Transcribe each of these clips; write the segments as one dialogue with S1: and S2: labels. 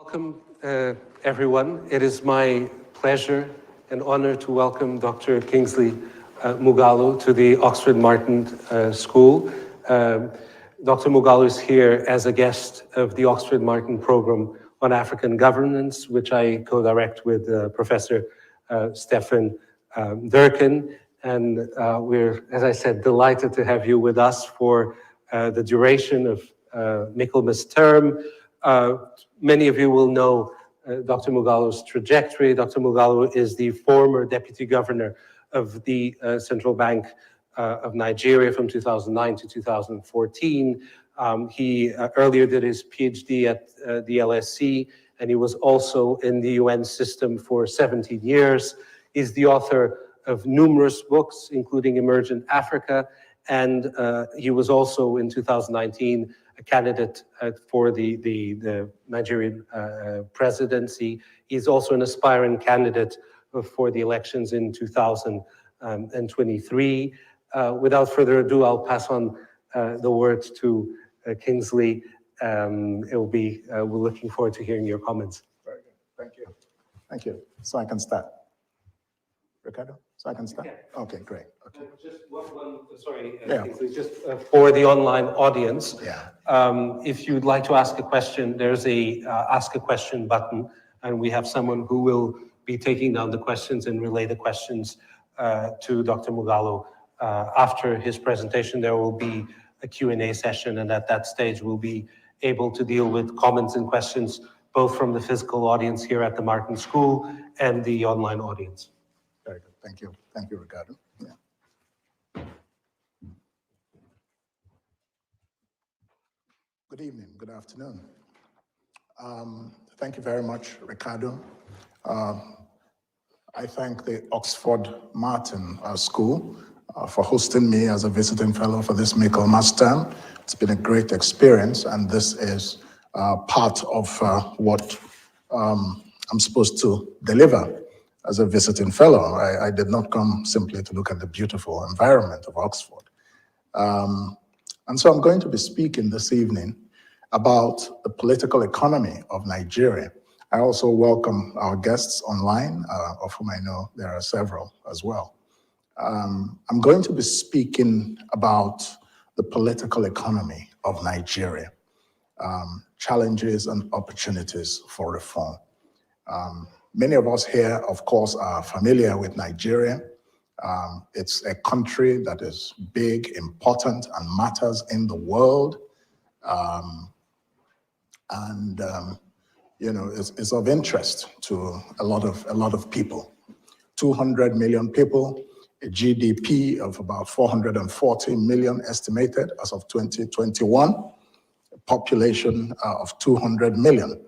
S1: Welcome, everyone. It is my pleasure and honor to welcome Dr. Kingsley Moghalu to the Oxford Martin School. Dr. Moghalu is here as a guest of the Oxford Martin Program on African Governance, which I co-direct with Professor Stefan Durkin. And we're, as I said, delighted to have you with us for the duration of Michaelmas term. Many of you will know Dr. Moghalu's trajectory. Dr. Moghalu is the former deputy governor of the Central Bank of Nigeria from 2009 to 2014. He earlier did his PhD at the LSE, and he was also in the UN system for 17 years. He's the author of numerous books, including Emergent Africa, and he was also in 2019 a candidate for the Nigerian presidency. He's also an aspiring candidate for the elections in 2023. Without further ado, I'll pass on the word to Kingsley. We're looking forward to hearing your comments.
S2: Very good. Thank you. Thank you. So I can start. Ricardo? So I can start? Yeah. Okay, great. Okay.
S1: Just Kingsley, just for the online audience, if you'd like to ask a question, there's a ask a question button, and we have someone who will be taking down the questions and relay the questions to Dr. Moghalu. After his presentation, there will be a Q&A session, and at that stage, we'll be able to deal with comments and questions, both from the physical audience here at the Martin School and the online audience.
S2: Very good. Thank you. Thank you, Ricardo. Yeah. Good evening. Good afternoon. Thank you very much, Ricardo. I thank the Oxford Martin School for hosting me as a visiting fellow for this Michaelmas term. It's been a great experience, and this is part of what I'm supposed to deliver as a visiting fellow. I did not come simply to look at the beautiful environment of Oxford. And so I'm going to be speaking this evening about the political economy of Nigeria. I also welcome our guests online, of whom I know there are several as well. I'm going to be speaking about the political economy of Nigeria, challenges and opportunities for reform. Many of us here, of course, are familiar with Nigeria. It's a country that is big, important, and matters in the world. You know, it's of interest to a lot of people. 200 million people, a GDP of about 440 million estimated as of 2021, a population of 200 million.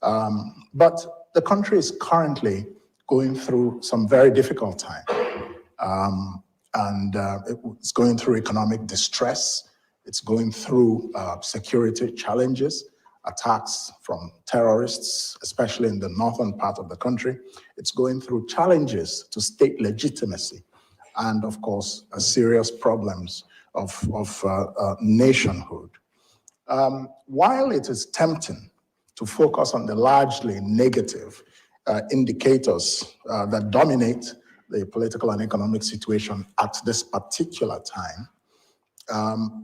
S2: But the country is currently going through some very difficult time. It's going through economic distress. It's going through security challenges, attacks from terrorists, especially in the northern part of the country. It's going through challenges to state legitimacy and, of course, serious problems of nationhood. While it is tempting to focus on the largely negative indicators that dominate the political and economic situation at this particular time,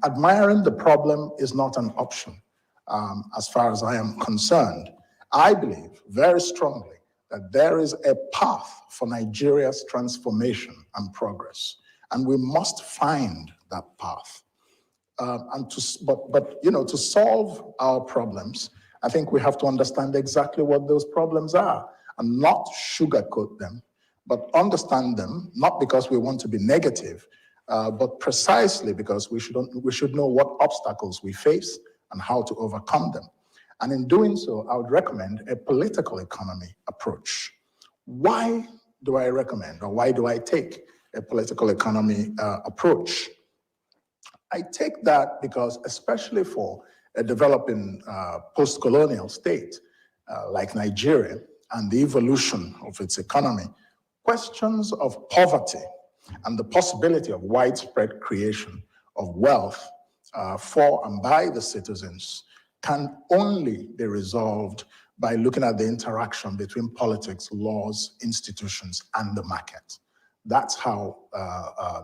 S2: admiring the problem is not an option. As far as I am concerned, I believe very strongly that there is a path for Nigeria's transformation and progress, and we must find that path. But you know, to solve our problems, I think we have to understand exactly what those problems are and not sugarcoat them, but understand them, not because we want to be negative, but precisely because we should know what obstacles we face and how to overcome them. And in doing so, I would recommend a political economy approach. Why do I recommend, or why do I take a political economy approach? I take that because, especially for a developing post-colonial state like Nigeria and the evolution of its economy, questions of poverty and the possibility of widespread creation of wealth for and by the citizens can only be resolved by looking at the interaction between politics, laws, institutions, and the market. That's how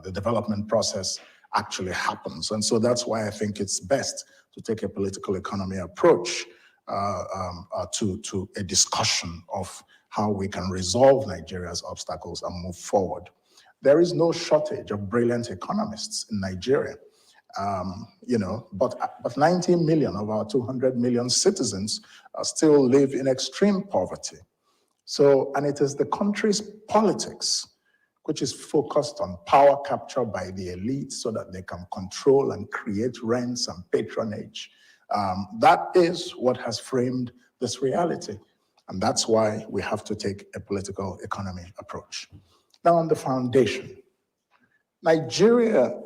S2: the development process actually happens. And so that's why I think it's best to take a political economy approach to a discussion of how we can resolve Nigeria's obstacles and move forward. There is no shortage of brilliant economists in Nigeria, but 19 million of our 200 million citizens still live in extreme poverty. So, and it is the country's politics which is focused on power capture by the elite so that they can control and create rents and patronage. That is what has framed this reality. And that's why we have to take a political economy approach. Now, on the foundation, Nigeria,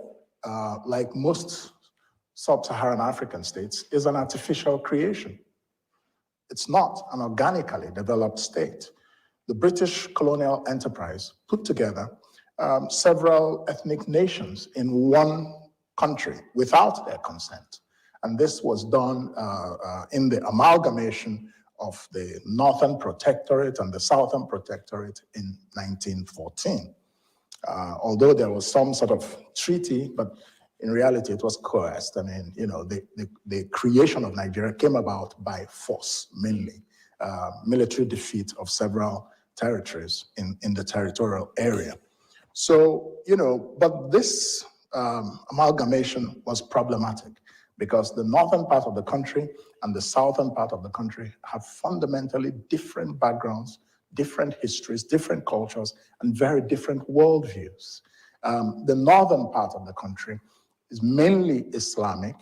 S2: like most sub-Saharan African states, is an artificial creation. It's not an organically developed state. The British colonial enterprise put together several ethnic nations in one country without their consent. And this was done in the amalgamation of the Northern Protectorate and the Southern Protectorate in 1914. Although there was some sort of treaty, but in reality it was coerced. I mean, the creation of Nigeria came about by force, mainly. Military defeat of several territories in the territorial area. So, but this amalgamation was problematic because the northern part of the country and the southern part of the country have fundamentally different backgrounds, different histories, different cultures, and very different worldviews. The northern part of the country is mainly Islamic.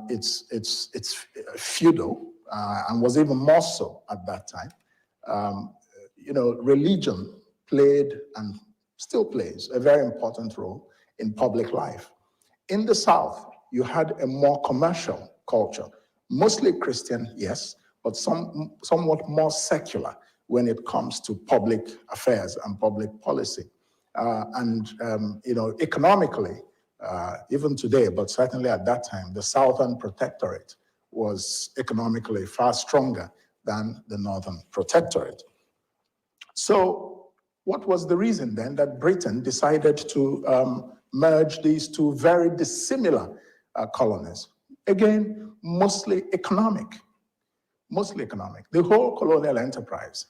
S2: It's feudal and was even more so at that time. Religion played and still plays a very important role in public life. In the South, you had a more commercial culture, mostly Christian, yes, but somewhat more secular when it comes to public affairs and public policy. Economically, even today, but certainly at that time, the Southern Protectorate was economically far stronger than the Northern Protectorate. So what was the reason then that Britain decided to merge these two very dissimilar colonies? Again, mostly economic. The whole colonial enterprise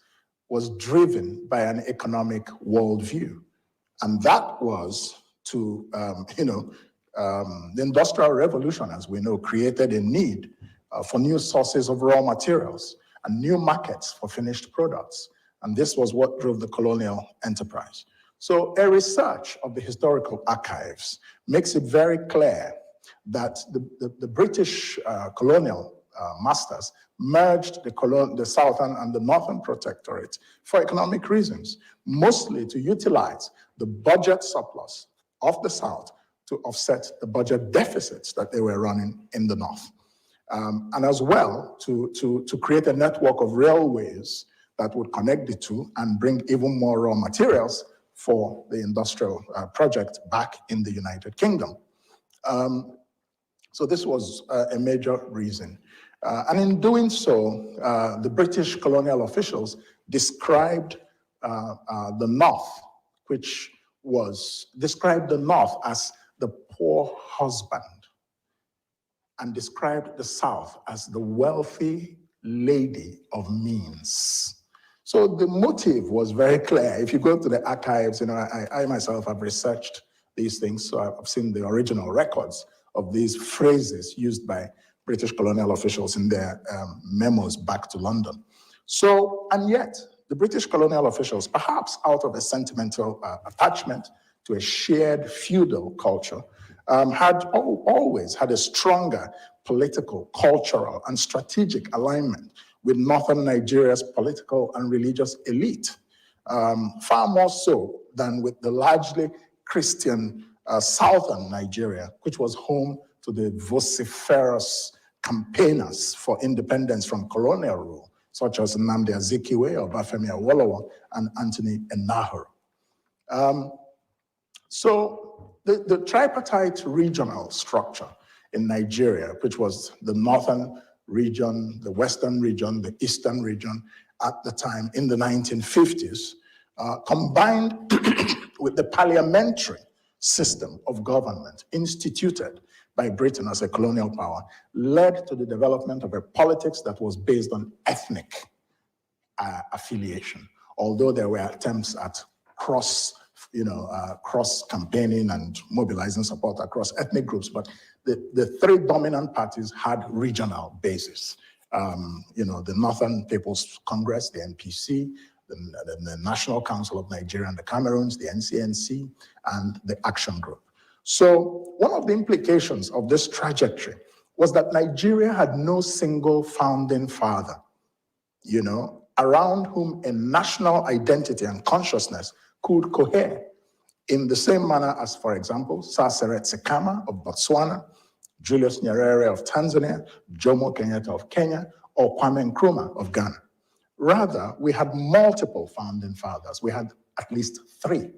S2: was driven by an economic worldview. And that was to, the Industrial Revolution, as we know, created a need for new sources of raw materials and new markets for finished products. And this was what drove the colonial enterprise. So a research of the historical archives makes it very clear that the British colonial masters merged the Southern and the Northern Protectorate for economic reasons, mostly to utilize the budget surplus of the South to offset the budget deficits that they were running in the North. And as well to create a network of railways that would connect the two and bring even more raw materials for the industrial project back in the United Kingdom. So this was a major reason. And in doing so, the British colonial officials described the North, described the North as the poor husband, and described the South as the wealthy lady of means. So the motive was very clear. If you go to the archives, I myself have researched these things, so I've seen the original records of these phrases used by British colonial officials in their memos back to London. So, and yet, the British colonial officials, perhaps out of a sentimental attachment to a shared feudal culture, had always had a stronger political, cultural, and strategic alignment with northern Nigeria's political and religious elite, far more so than with the largely Christian southern Nigeria, which was home to the vociferous campaigners for independence from colonial rule, such as Nnamdi Azikiwe, Obafemi Awolowo, and Anthony Enahoro. So the tripartite regional structure in Nigeria, which was the northern region, the Western region, the Eastern region at the time in the 1950s, combined with the parliamentary system of government instituted by Britain as a colonial power, led to the development of a politics that was based on ethnic affiliation. Although there were attempts at cross campaigning and mobilizing support across ethnic groups, but the three dominant parties had regional bases. The Northern People's Congress, the NPC, the National Council of Nigeria and the Cameroons, the NCNC, and the Action Group. So one of the implications of this trajectory was that Nigeria had no single founding father, around whom a national identity and consciousness could cohere in the same manner as, for example, Sir Seret Sekama of Botswana, Julius Nyerere of Tanzania, Jomo Kenyatta of Kenya, or Kwame Nkrumah of Ghana. Rather, we had multiple founding fathers. We had at least three.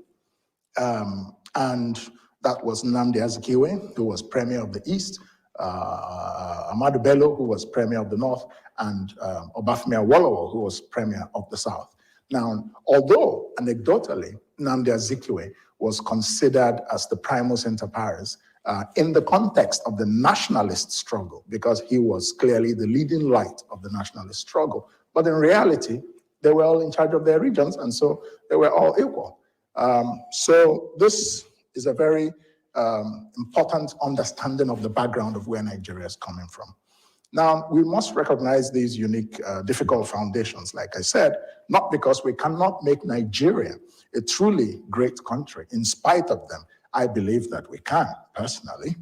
S2: And that was Nnamdi Azikiwe, who was Premier of the East, Ahmadu Bello, who was Premier of the North, and Obafemi Awolowo, who was Premier of the South. Now, although anecdotally, Nnamdi Azikiwe was considered as the primus inter pares in the context of the nationalist struggle, because he was clearly the leading light of the nationalist struggle. But in reality, they were all in charge of their regions, and so they were all equal. So this is a very important understanding of the background of where Nigeria is coming from. Now, we must recognize these unique, difficult foundations, like I said, not because we cannot make Nigeria a truly great country. In spite of them, I believe that we can, personally,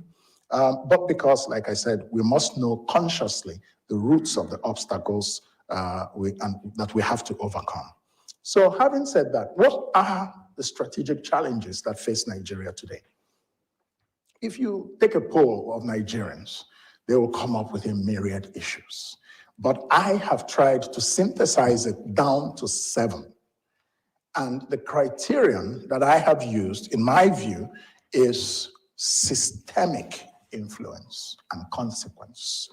S2: but because, like I said, we must know consciously the roots of the obstacles that we have to overcome. So having said that, what are the strategic challenges that face Nigeria today? If you take a poll of Nigerians, they will come up with a myriad issues. But I have tried to synthesize it down to 7. And the criterion that I have used, in my view, is systemic influence and consequence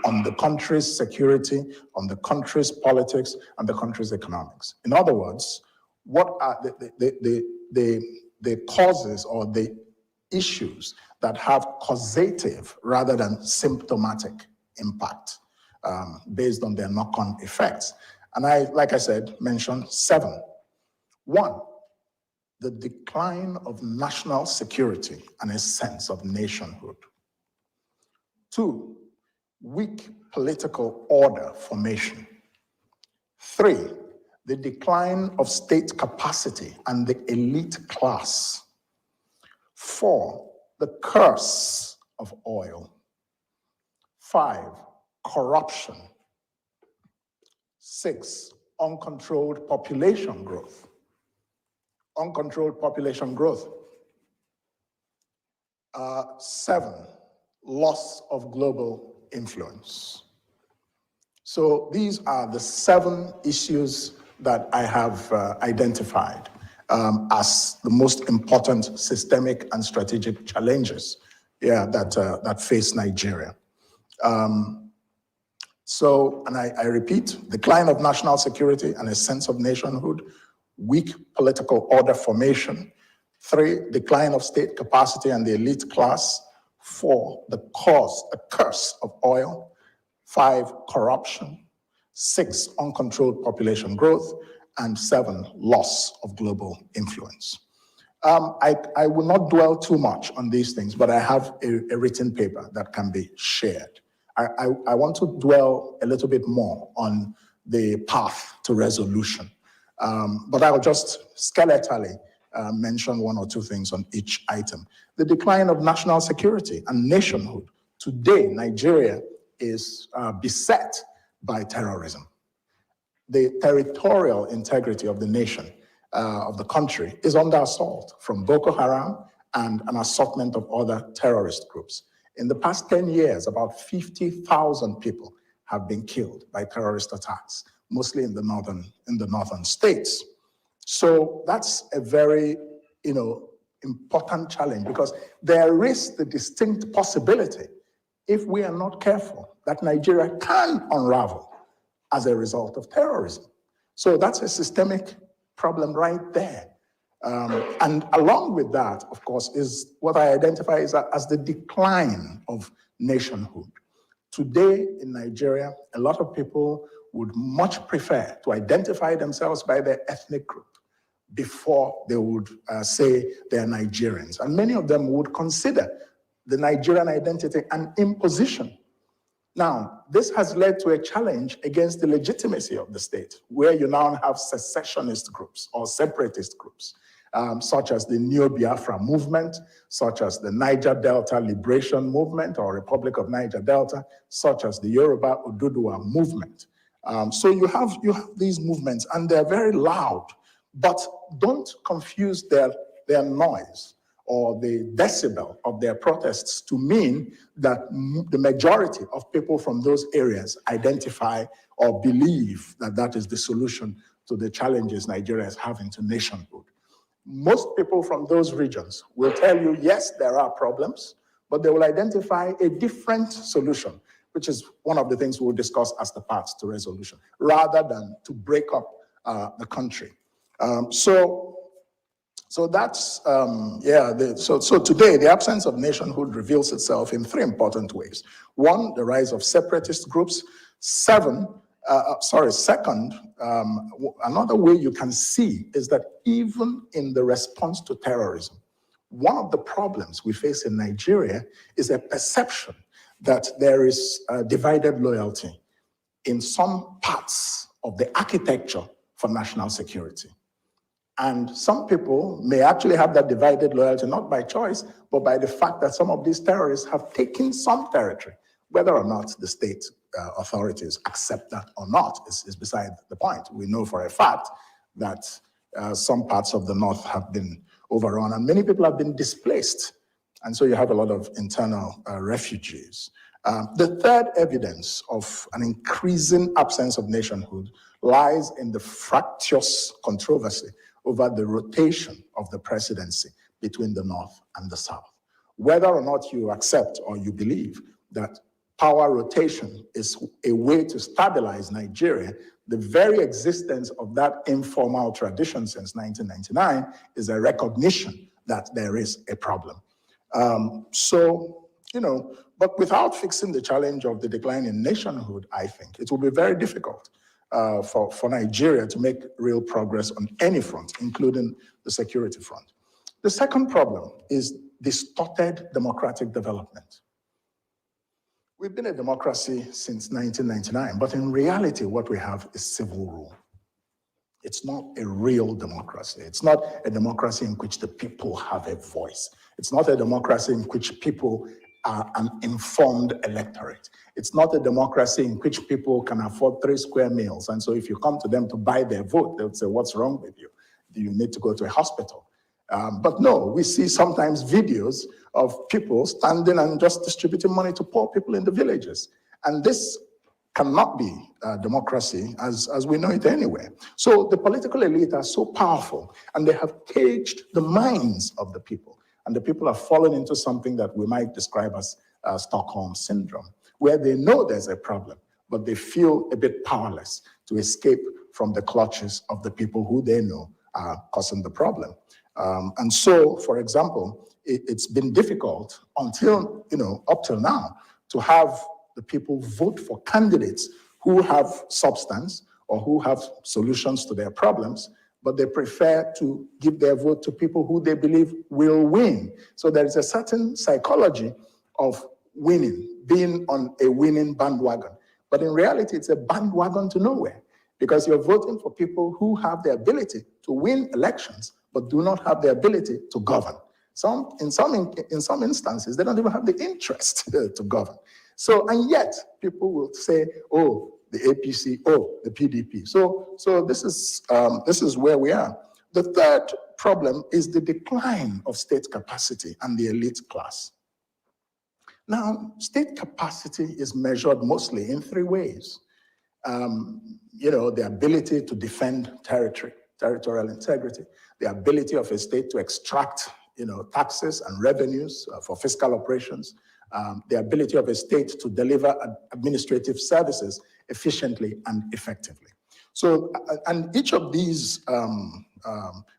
S2: on the country's security, on the country's politics, and the country's economics. In other words, what are the causes or the issues that have causative rather than symptomatic impact based on their knock-on effects? And I, like I said, mentioned 7. 1, the decline of national security and a sense of nationhood. 2, weak political order formation. 3, the decline of state capacity and the elite class. 4, the curse of oil. 5, corruption. 6, uncontrolled population growth. Uncontrolled population growth. 7, loss of global influence. So these are the 7 issues that I have identified as the most important systemic and strategic challenges that face Nigeria. And I repeat, decline of national security and a sense of nationhood, weak political order formation. 3, decline of state capacity and the elite class. 4, the curse of oil. 5, corruption. 6, uncontrolled population growth. And 7, loss of global influence. I will not dwell too much on these things, but I have a written paper that can be shared. I want to dwell a little bit more on the path to resolution. But I'll just skeletally mention 1 or 2 things on each item. The decline of national security and nationhood. Today, Nigeria is beset by terrorism. The territorial integrity of the nation, of the country, is under assault from Boko Haram and an assortment of other terrorist groups. In the past 10 years, about 50,000 people have been killed by terrorist attacks, mostly in the northern states. So that's a very, important challenge, because there is the distinct possibility, if we are not careful, that Nigeria can unravel as a result of terrorism. So that's a systemic problem right there. And along with that, of course, is what I identify as the decline of nationhood. Today in Nigeria, a lot of people would much prefer to identify themselves by their ethnic group before they would say they're Nigerians. And many of them would consider the Nigerian identity an imposition. Now, this has led to a challenge against the legitimacy of the state, where you now have secessionist groups or separatist groups, such as the Neo Biafra movement, such as the Niger Delta Liberation Movement or Republic of Niger Delta, such as the Yoruba Oduduwa movement. So you have these movements, and they're very loud, but don't confuse their noise or the decibel of their protests to mean that the majority of people from those areas identify or believe that that is the solution to the challenges Nigeria is having to nationhood. Most people from those regions will tell you, yes, there are problems, but they will identify a different solution, which is one of the things we'll discuss as the path to resolution, rather than to break up the country. So that's, so today the absence of nationhood reveals itself in three important ways. One, the rise of separatist groups. Second, another way you can see is that even in the response to terrorism, one of the problems we face in Nigeria is a perception that there is divided loyalty in some parts of the architecture for national security. And some people may actually have that divided loyalty, not by choice, but by the fact that some of these terrorists have taken some territory. Whether or not the state authorities accept that or not is beside the point. We know for a fact that some parts of the north have been overrun and many people have been displaced. And so you have a lot of internal refugees. The third evidence of an increasing absence of nationhood lies in the fractious controversy over the rotation of the presidency between the North and the South. Whether or not you accept or you believe that power rotation is a way to stabilize Nigeria, the very existence of that informal tradition since 1999 is a recognition that there is a problem. But without fixing the challenge of the decline in nationhood, I think it will be very difficult for Nigeria to make real progress on any front, including the security front. The second problem is distorted democratic development. We've been a democracy since 1999, but in reality, what we have is civil rule. It's not a real democracy. It's not a democracy in which the people have a voice. It's not a democracy in which people are an informed electorate. It's not a democracy in which people can afford 3 square meals. And so if you come to them to buy their vote, they'll say, what's wrong with you? Do you need to go to a hospital? But no, we see sometimes videos of people standing and just distributing money to poor people in the villages. And this cannot be democracy as we know it anyway. So the political elite are so powerful and they have caged the minds of the people. And the people have fallen into something that we might describe as Stockholm syndrome, where they know there's a problem, but they feel a bit powerless to escape from the clutches of the people who they know are causing the problem. And so, for example, it's been difficult until, up till now, to have the people vote for candidates who have substance or who have solutions to their problems, but they prefer to give their vote to people who they believe will win. So there is a certain psychology of winning, being on a winning bandwagon. But in reality, it's a bandwagon to nowhere because you're voting for people who have the ability to win elections, but do not have the ability to govern. In some instances, they don't even have the interest to govern. So, and yet people will say, oh, the APC, oh, the PDP. So this is where we are. The third problem is the decline of state capacity and the elite class. Now, state capacity is measured mostly in 3 ways. The ability to defend territorial integrity, the ability of a state to extract, taxes and revenues for fiscal operations, the ability of a state to deliver administrative services efficiently and effectively. So, and each of these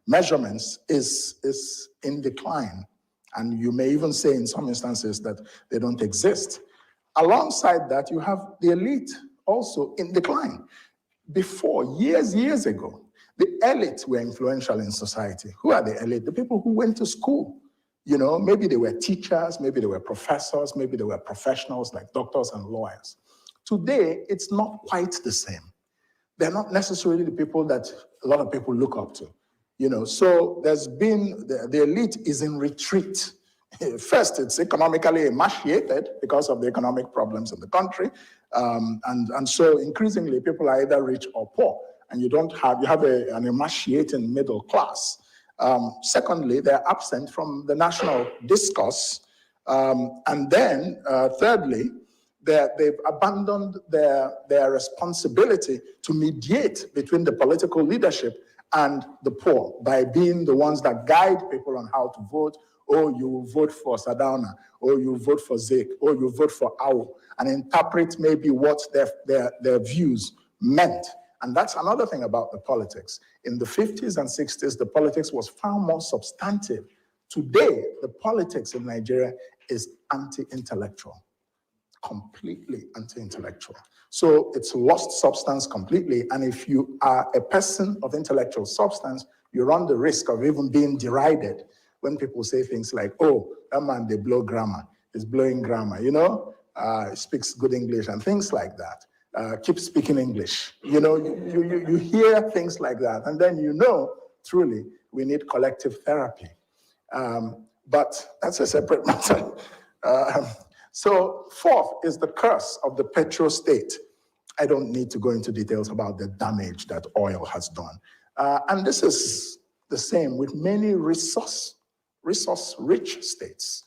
S2: measurements is in decline. And you may even say in some instances that they don't exist. Alongside that, you have the elite also in decline. Before, years ago, the elites were influential in society. Who are the elite? The people who went to school. You know, maybe they were teachers, maybe they were professors, maybe they were professionals like doctors and lawyers. Today, it's not quite the same. They're not necessarily the people that a lot of people look up to. You know, so there's been, the elite is in retreat. First, it's economically emaciated because of the economic problems in the country. And so increasingly, people are either rich or poor. And you have an emaciating middle class. Secondly, they're absent from the national discourse. And then, thirdly, they've abandoned their responsibility to mediate between the political leadership and the poor by being the ones that guide people on how to vote. Oh, you vote for Sadauna, or you vote for Zeke, or you vote for Awo, and interpret maybe what their views meant. And that's another thing about the politics. In the 50s and 60s, the politics was far more substantive. Today, the politics in Nigeria is anti-intellectual, completely anti-intellectual. So it's lost substance completely. And if you are a person of intellectual substance, you run the risk of even being derided when people say things like, oh, that man, they blow grammar. He's blowing grammar, you know? He speaks good English and things like that. Keep speaking English. You know, you hear things like that. And then you know, truly, we need collective therapy. But that's a separate matter. So fourth is the curse of the petro-state. I don't need to go into details about the damage that oil has done. And this is the same with many resource-rich states.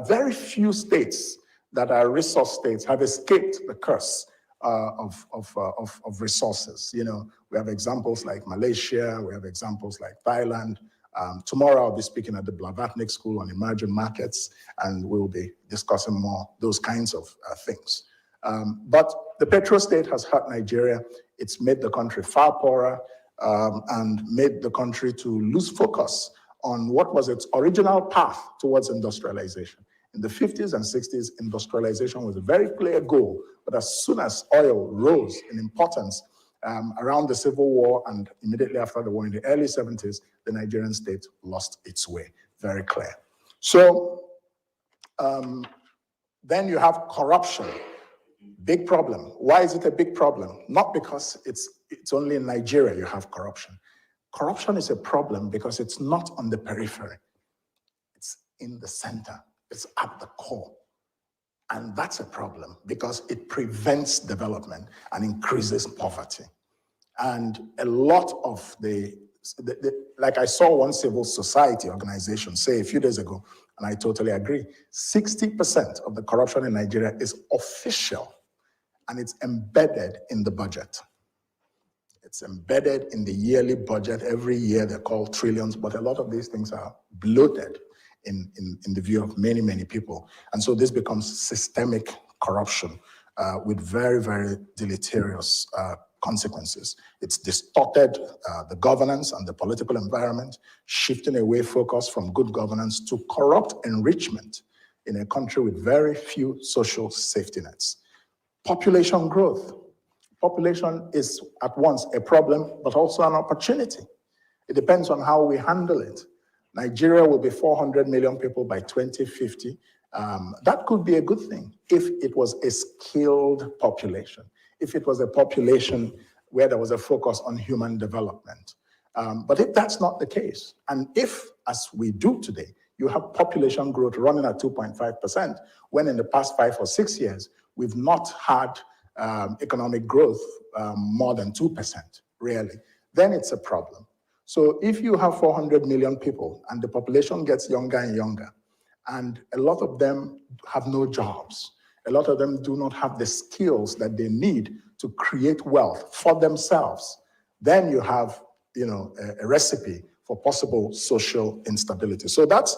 S2: Very few states that are resource states have escaped the curse of resources. You know, we have examples like Malaysia, we have examples like Thailand. Tomorrow I'll be speaking at the Blavatnik School on emerging markets, and we'll be discussing more those kinds of things. But the petro-state has hurt Nigeria. It's made the country far poorer and made the country to lose focus on what was its original path towards industrialization. In the 50s and 60s, industrialization was a very clear goal, but as soon as oil rose in importance around the Civil War and immediately after the war in the early 70s, the Nigerian state lost its way, very clear. So then you have corruption, big problem. Why is it a big problem? Not because it's only in Nigeria you have corruption. Corruption is a problem because it's not on the periphery. It's in the center. It's at the core. And that's a problem because it prevents development and increases poverty. And a lot of like I saw one civil society organization say a few days ago, and I totally agree, 60% of the corruption in Nigeria is official and it's embedded in the budget. It's embedded in the yearly budget. Every year they're called trillions, but a lot of these things are bloated in the view of many, many people. And so this becomes systemic corruption with very, very deleterious consequences. It's distorted the governance and the political environment, shifting away focus from good governance to corrupt enrichment in a country with very few social safety nets. Population growth. Population is at once a problem, but also an opportunity. It depends on how we handle it. Nigeria will be 400 million people by 2050. That could be a good thing if it was a skilled population, if it was a population where there was a focus on human development. But if that's not the case, and if, as we do today, you have population growth running at 2.5%, when in the past 5 or 6 years, we've not had economic growth more than 2%, really, then it's a problem. So if you have 400 million people and the population gets younger and younger, and a lot of them have no jobs, a lot of them do not have the skills that they need to create wealth for themselves, then you have, you know, a recipe for possible social instability. So that's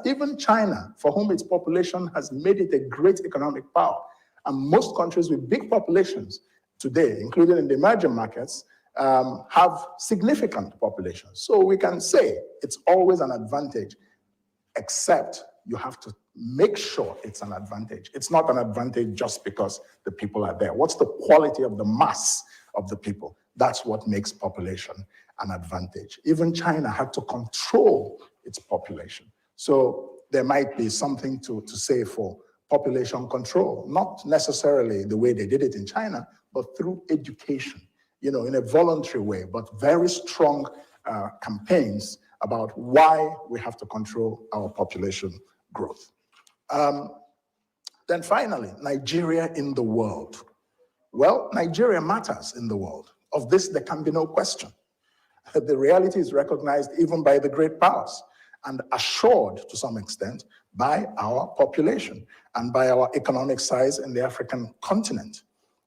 S2: even China, for whom its population has made it a great economic power. And most countries with big populations today, including in the emerging markets, have significant populations. So we can say it's always an advantage, except you have to make sure it's an advantage. It's not an advantage just because the people are there. What's the quality of the mass of the people? That's what makes population an advantage. Even China had to control its population. So there might be something to say for population control, not necessarily the way they did it in China, but through education, in a voluntary way, but very strong campaigns about why we have to control our population growth. Then finally, Nigeria in the world. Well, Nigeria matters in the world. Of this, there can be no question. The reality is recognized even by the great powers and assured to some extent by our population and by our economic size in the African continent.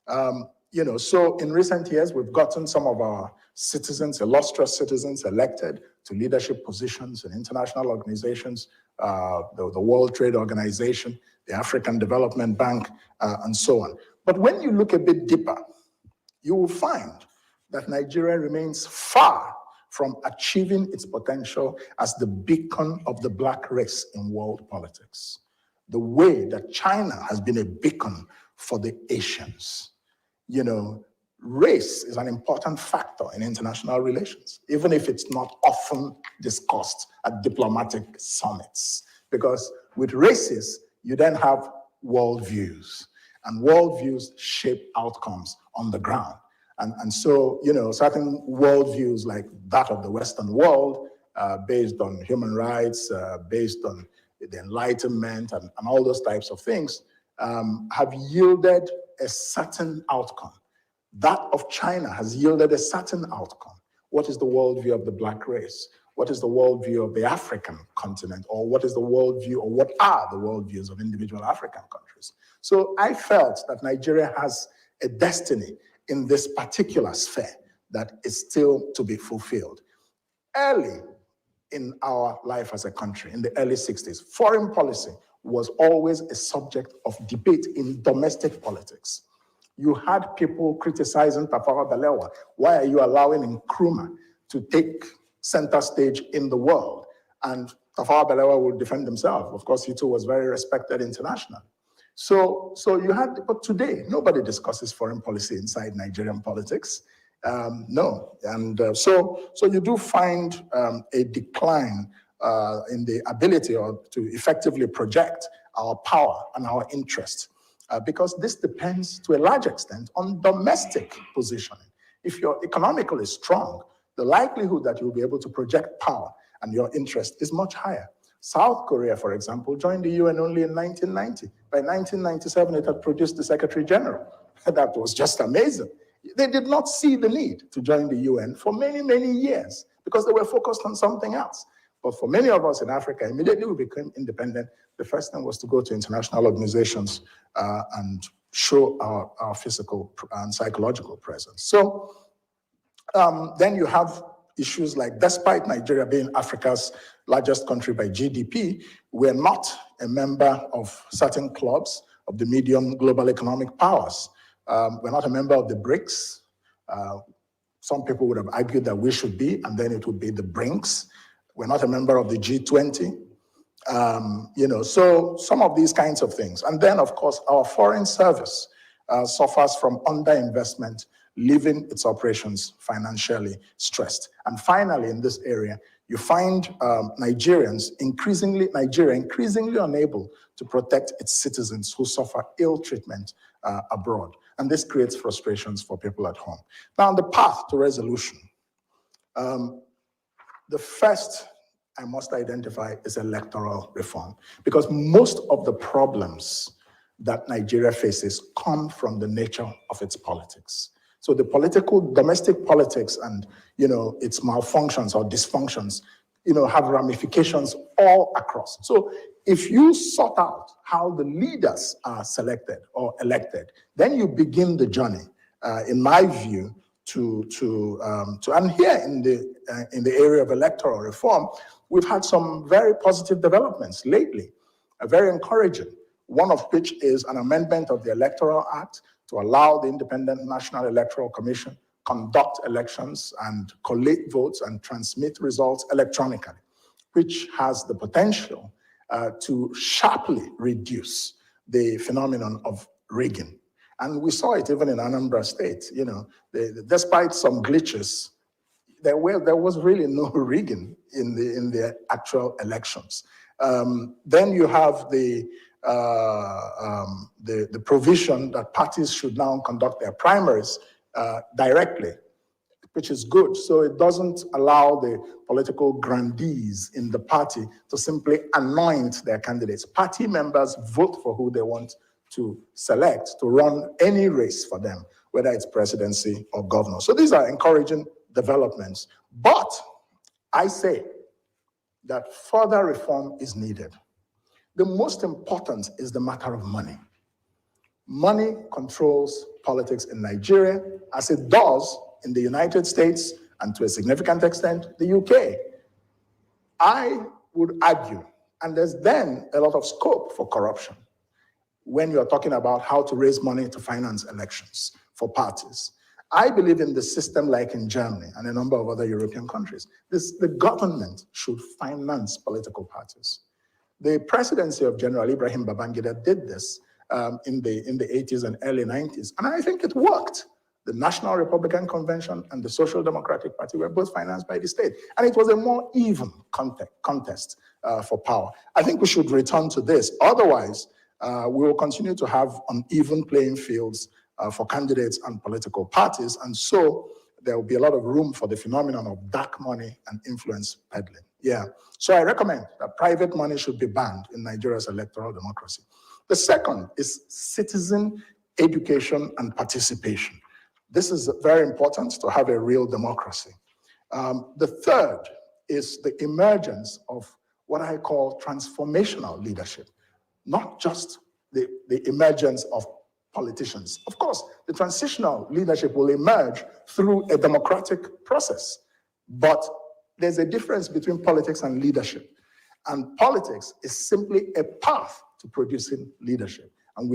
S2: So in recent years, we've gotten some of our citizens, illustrious citizens, elected to leadership positions in international organizations, the World Trade Organization, the African Development Bank, and so on. But when you look a bit deeper, you will find that Nigeria remains far from achieving its potential as the beacon of the Black race in world politics, the way that China has been a beacon for the Asians. Race is an important factor in international relations, even if it's not often discussed at diplomatic summits. Because with races, you then have worldviews, and worldviews shape outcomes on the ground. And so, certain worldviews like that of the Western world, based on human rights, based on the Enlightenment and all those types of things, have yielded a certain outcome. That of China has yielded a certain outcome. What is the worldview of the Black race? What is the worldview of the African continent? Or what is the worldview, or what are the worldviews of individual African countries? So I felt that Nigeria has a destiny in this particular sphere that is still to be fulfilled. Early in our life as a country, in the early 60s, foreign policy was always a subject of debate in domestic politics. You had people criticizing Tafawa Balewa. Why are you allowing Nkrumah to take center stage in the world? And Tafawa Balewa would defend himself. Of course, he too was very respected internationally. So you had, but today, nobody discusses foreign policy inside Nigerian politics. No, and so you do find a decline in the ability to effectively project our power and our interest, because this depends to a large extent on domestic positioning. If you're economically strong, the likelihood that you'll be able to project power and your interest is much higher. South Korea, for example, joined the UN only in 1990. By 1997, it had produced the Secretary General. That was just amazing. They did not see the need to join the UN for many, many years because they were focused on something else. But for many of us in Africa, immediately we became independent. The first thing was to go to international organizations and show our physical and psychological presence. So then you have issues like, despite Nigeria being Africa's largest country by GDP, we're not a member of certain clubs of the medium global economic powers. We're not a member of the BRICS. Some people would have argued that we should be, and then it would be the BRICS. We're not a member of the G20. So some of these kinds of things. And then, of course, our foreign service suffers from underinvestment, leaving its operations financially stressed. And finally, in this area, you find Nigeria increasingly unable to protect its citizens who suffer ill treatment abroad. And this creates frustrations for people at home. Now, on the path to resolution, the first I must identify is electoral reform, because most of the problems that Nigeria faces come from the nature of its politics. So the domestic politics and, its malfunctions or dysfunctions, have ramifications all across. So if you sort out how the leaders are selected or elected, then you begin the journey, in my view, and here in the area of electoral reform, we've had some very positive developments lately, very encouraging. One of which is an amendment of the Electoral Act to allow the Independent National Electoral Commission conduct elections and collate votes and transmit results electronically, which has the potential to sharply reduce the phenomenon of rigging. And we saw it even in Anambra State. You know, despite some glitches, there was really no rigging in the actual elections. Then you have the provision that parties should now conduct their primaries directly, which is good. So it doesn't allow the political grandees in the party to simply anoint their candidates. Party members vote for who they want to select to run any race for them, whether it's presidency or governor. So these are encouraging developments. But I say that further reform is needed. The most important is the matter of money. Money controls politics in Nigeria, as it does in the United States and to a significant extent, the UK. I would argue, and there's then a lot of scope for corruption when you're talking about how to raise money to finance elections for parties. I believe in the system like in Germany and a number of other European countries. The government should finance political parties. The presidency of General Ibrahim Babangida did this in the 80s and early 90s, and I think it worked. The National Republican Convention and the Social Democratic Party were both financed by the state, and it was a more even contest for power. I think we should return to this. Otherwise, we will continue to have uneven playing fields for candidates and political parties, and so there will be a lot of room for the phenomenon of dark money and influence peddling. Yeah, so I recommend that private money should be banned in Nigeria's electoral democracy. The second is citizen education and participation. This is very important to have a real democracy. The third is the emergence of what I call transformational leadership, not just the emergence of politicians. Of course, the transitional leadership will emerge through a democratic process, but there's a difference between politics and leadership. And politics is simply a path to producing leadership. And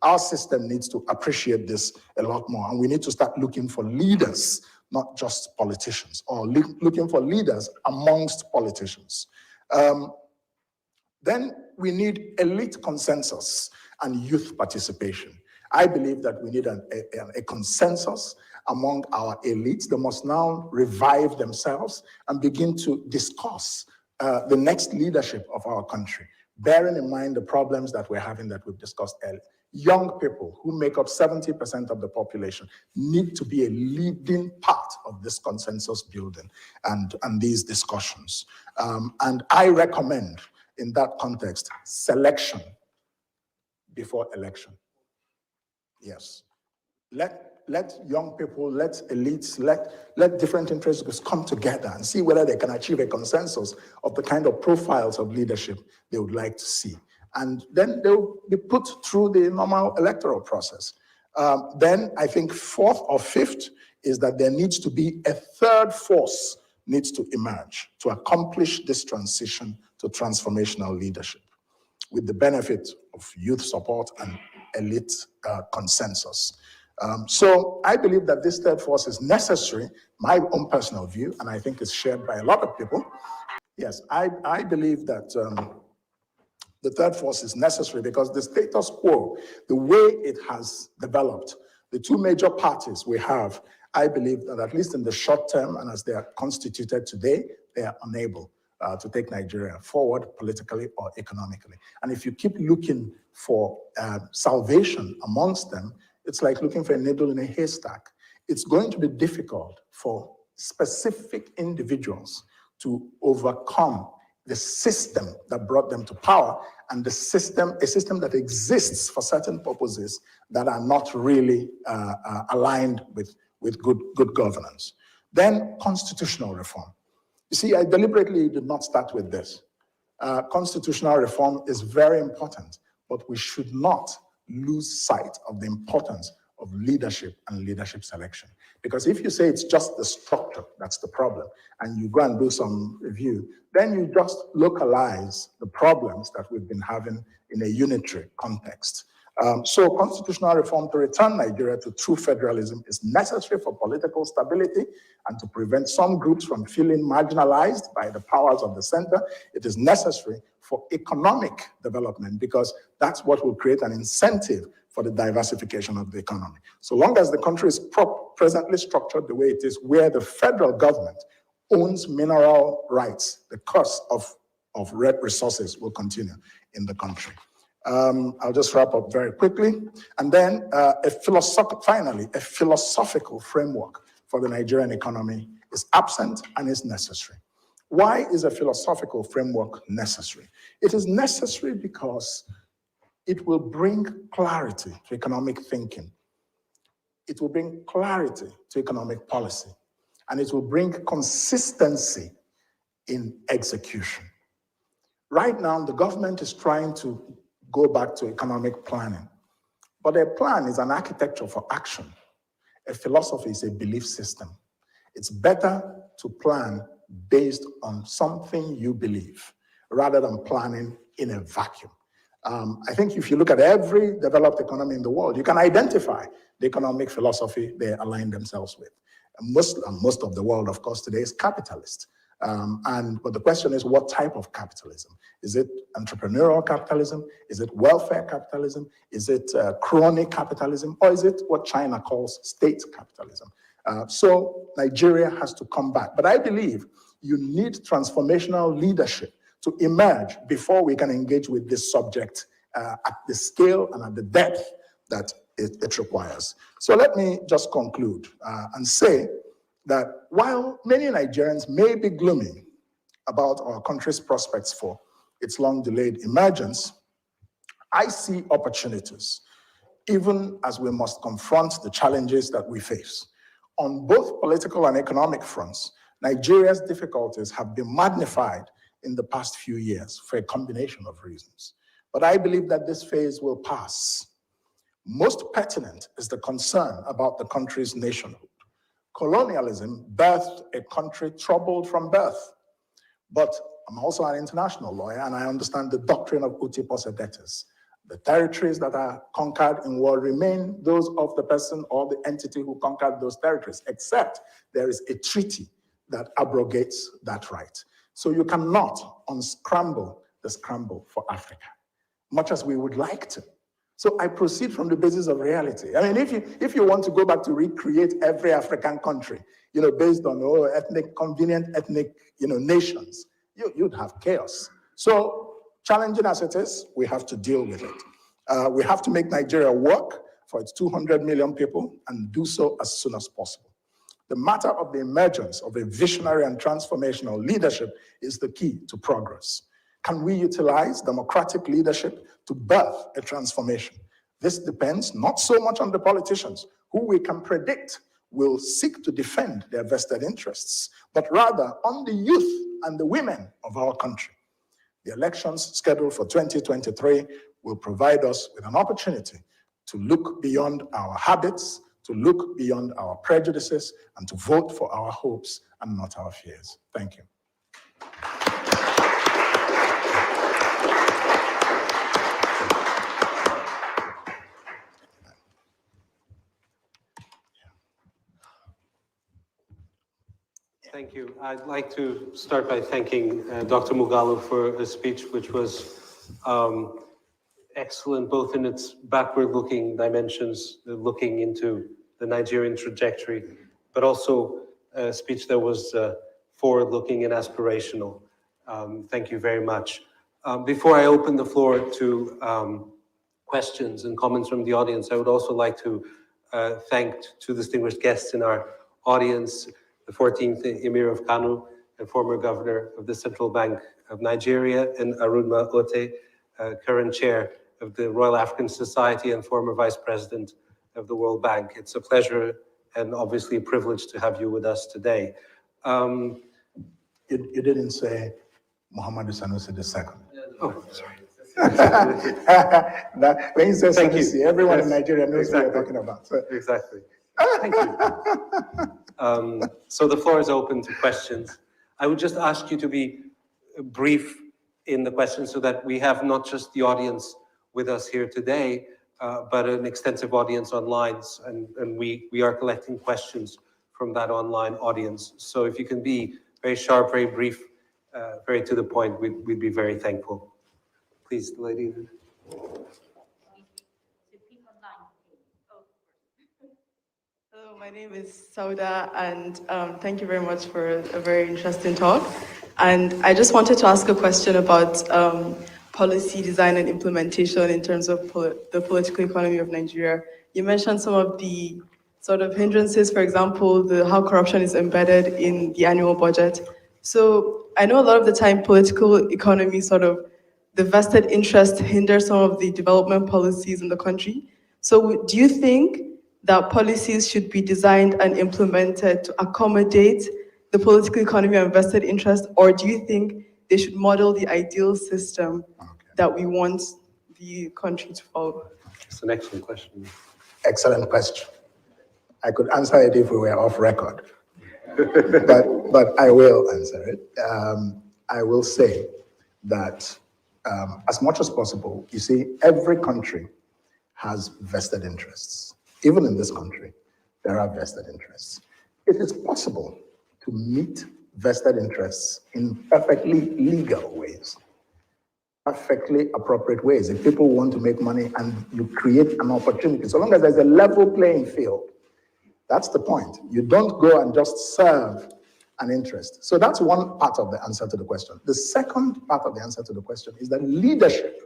S2: our system needs to appreciate this a lot more. And we need to start looking for leaders, not just politicians, or looking for leaders amongst politicians. Then we need elite consensus and youth participation. I believe that we need a consensus among our elites. They must now revive themselves and begin to discuss the next leadership of our country, bearing in mind the problems that we're having that we've discussed earlier. Young people, who make up 70% of the population, need to be a leading part of this consensus building and these discussions. And I recommend, in that context, selection before election. Yes. Let young people, let elites, let different interest groups come together and see whether they can achieve a consensus of the kind of profiles of leadership they would like to see. And then they'll be put through the normal electoral process. Then I think fourth or fifth is that there needs to be a third force needs to emerge to accomplish this transition to transformational leadership with the benefit of youth support and elite consensus. So I believe that this third force is necessary, my own personal view, and I think it's shared by a lot of people. Yes, I believe that the third force is necessary because the status quo, the way it has developed, the two major parties we have, I believe that at least in the short term and as they are constituted today, they are unable to take Nigeria forward politically or economically. And if you keep looking for salvation amongst them, it's like looking for a needle in a haystack. It's going to be difficult for specific individuals to overcome the system that brought them to power and a system that exists for certain purposes that are not really aligned with good governance. Then constitutional reform. You see, I deliberately did not start with this. Constitutional reform is very important, but we should not lose sight of the importance of leadership and leadership selection. Because if you say it's just the structure that's the problem, and you go and do some review, then you just localize the problems that we've been having in a unitary context. So constitutional reform to return Nigeria to true federalism is necessary for political stability and to prevent some groups from feeling marginalized by the powers of the center. It is necessary for economic development because that's what will create an incentive for the diversification of the economy. So long as the country is presently structured the way it is, where the federal government owns mineral rights, the cost of resources will continue in the country. I'll just wrap up very quickly. And then finally, a philosophical framework for the Nigerian economy is absent and is necessary. Why is a philosophical framework necessary? It is necessary because it will bring clarity to economic thinking. It will bring clarity to economic policy. And it will bring consistency in execution. Right now, the government is trying to go back to economic planning. But a plan is an architecture for action. A philosophy is a belief system. It's better to plan based on something you believe rather than planning in a vacuum. I think if you look at every developed economy in the world, you can identify the economic philosophy they align themselves with. And most of the world, of course, today is capitalist. But the question is, what type of capitalism? Is it entrepreneurial capitalism? Is it welfare capitalism? Is it crony capitalism? Or is it what China calls state capitalism? So Nigeria has to come back. But I believe you need transformational leadership to emerge before we can engage with this subject at the scale and at the depth that it requires. So let me just conclude and say that while many Nigerians may be gloomy about our country's prospects for its long-delayed emergence, I see opportunities, even as we must confront the challenges that we face. On both political and economic fronts, Nigeria's difficulties have been magnified in the past few years for a combination of reasons. But I believe that this phase will pass. Most pertinent is the concern about the country's nationhood. Colonialism birthed a country troubled from birth. But I'm also an international lawyer, and I understand the doctrine of uti possedetis. The territories that are conquered in war remain those of the person or the entity who conquered those territories, except there is a treaty that abrogates that right. So you cannot unscramble the scramble for Africa, much as we would like to. So I proceed from the basis of reality. I mean, if you want to go back to recreate every African country, based on convenient ethnic, nations, you'd have chaos. So challenging as it is, we have to deal with it. We have to make Nigeria work for its 200 million people and do so as soon as possible. The matter of the emergence of a visionary and transformational leadership is the key to progress. Can we utilize democratic leadership to birth a transformation? This depends not so much on the politicians, who we can predict will seek to defend their vested interests, but rather on the youth and the women of our country. The elections scheduled for 2023 will provide us with an opportunity to look beyond our habits, to look beyond our prejudices, and to vote for our hopes and not our fears. Thank you.
S1: Thank you. I'd like to start by thanking Dr. Moghalu for a speech which was excellent, both in its backward-looking dimensions, looking into the Nigerian trajectory, but also a speech that was forward-looking and aspirational. Thank you very much. Before I open the floor to questions and comments from the audience, I would also like to thank two distinguished guests in our audience, the 14th Emir of Kano and former governor of the Central Bank of Nigeria, and Arunma Ote, current chair of the Royal African Society and former vice president of the World Bank. It's a pleasure and obviously a privilege to have you with us today.
S2: You didn't say Muhammadu Sanusi II.
S1: Oh, sorry.
S2: When you say
S1: Thank you.
S2: Sanusi, everyone in
S1: Yes,
S2: Nigeria knows
S1: exactly.
S2: what you're talking about. So.
S1: Exactly. Thank you. So the floor is open to questions. I would just ask you to be brief in the questions so that we have not just the audience with us here today, but an extensive audience online, and we are collecting questions from that online audience. So if you can be very sharp, very brief, very to the point, we'd be very thankful. Please, the lady.
S3: Hello, my name is Sauda, and thank you very much for a very interesting talk. And I just wanted to ask a question about policy design and implementation in terms of the political economy of Nigeria. You mentioned some of the sort of hindrances, for example, how corruption is embedded in the annual budget. So I know a lot of the time political economy the vested interest hinders some of the development policies in the country. So do you think that policies should be designed and implemented to accommodate the political economy and vested interest, or do you think they should model the ideal system that we want the country to follow?
S1: It's an excellent question.
S2: Excellent question. I could answer it if we were off record, but I will answer it. I will say that as much as possible, you see, every country has vested interests. Even in this country, there are vested interests. It is possible to meet vested interests in perfectly legal ways, perfectly appropriate ways. If people want to make money and you create an opportunity, so long as there's a level playing field, that's the point. You don't go and just serve an interest. So that's one part of the answer to the question. The second part of the answer to the question is that leadership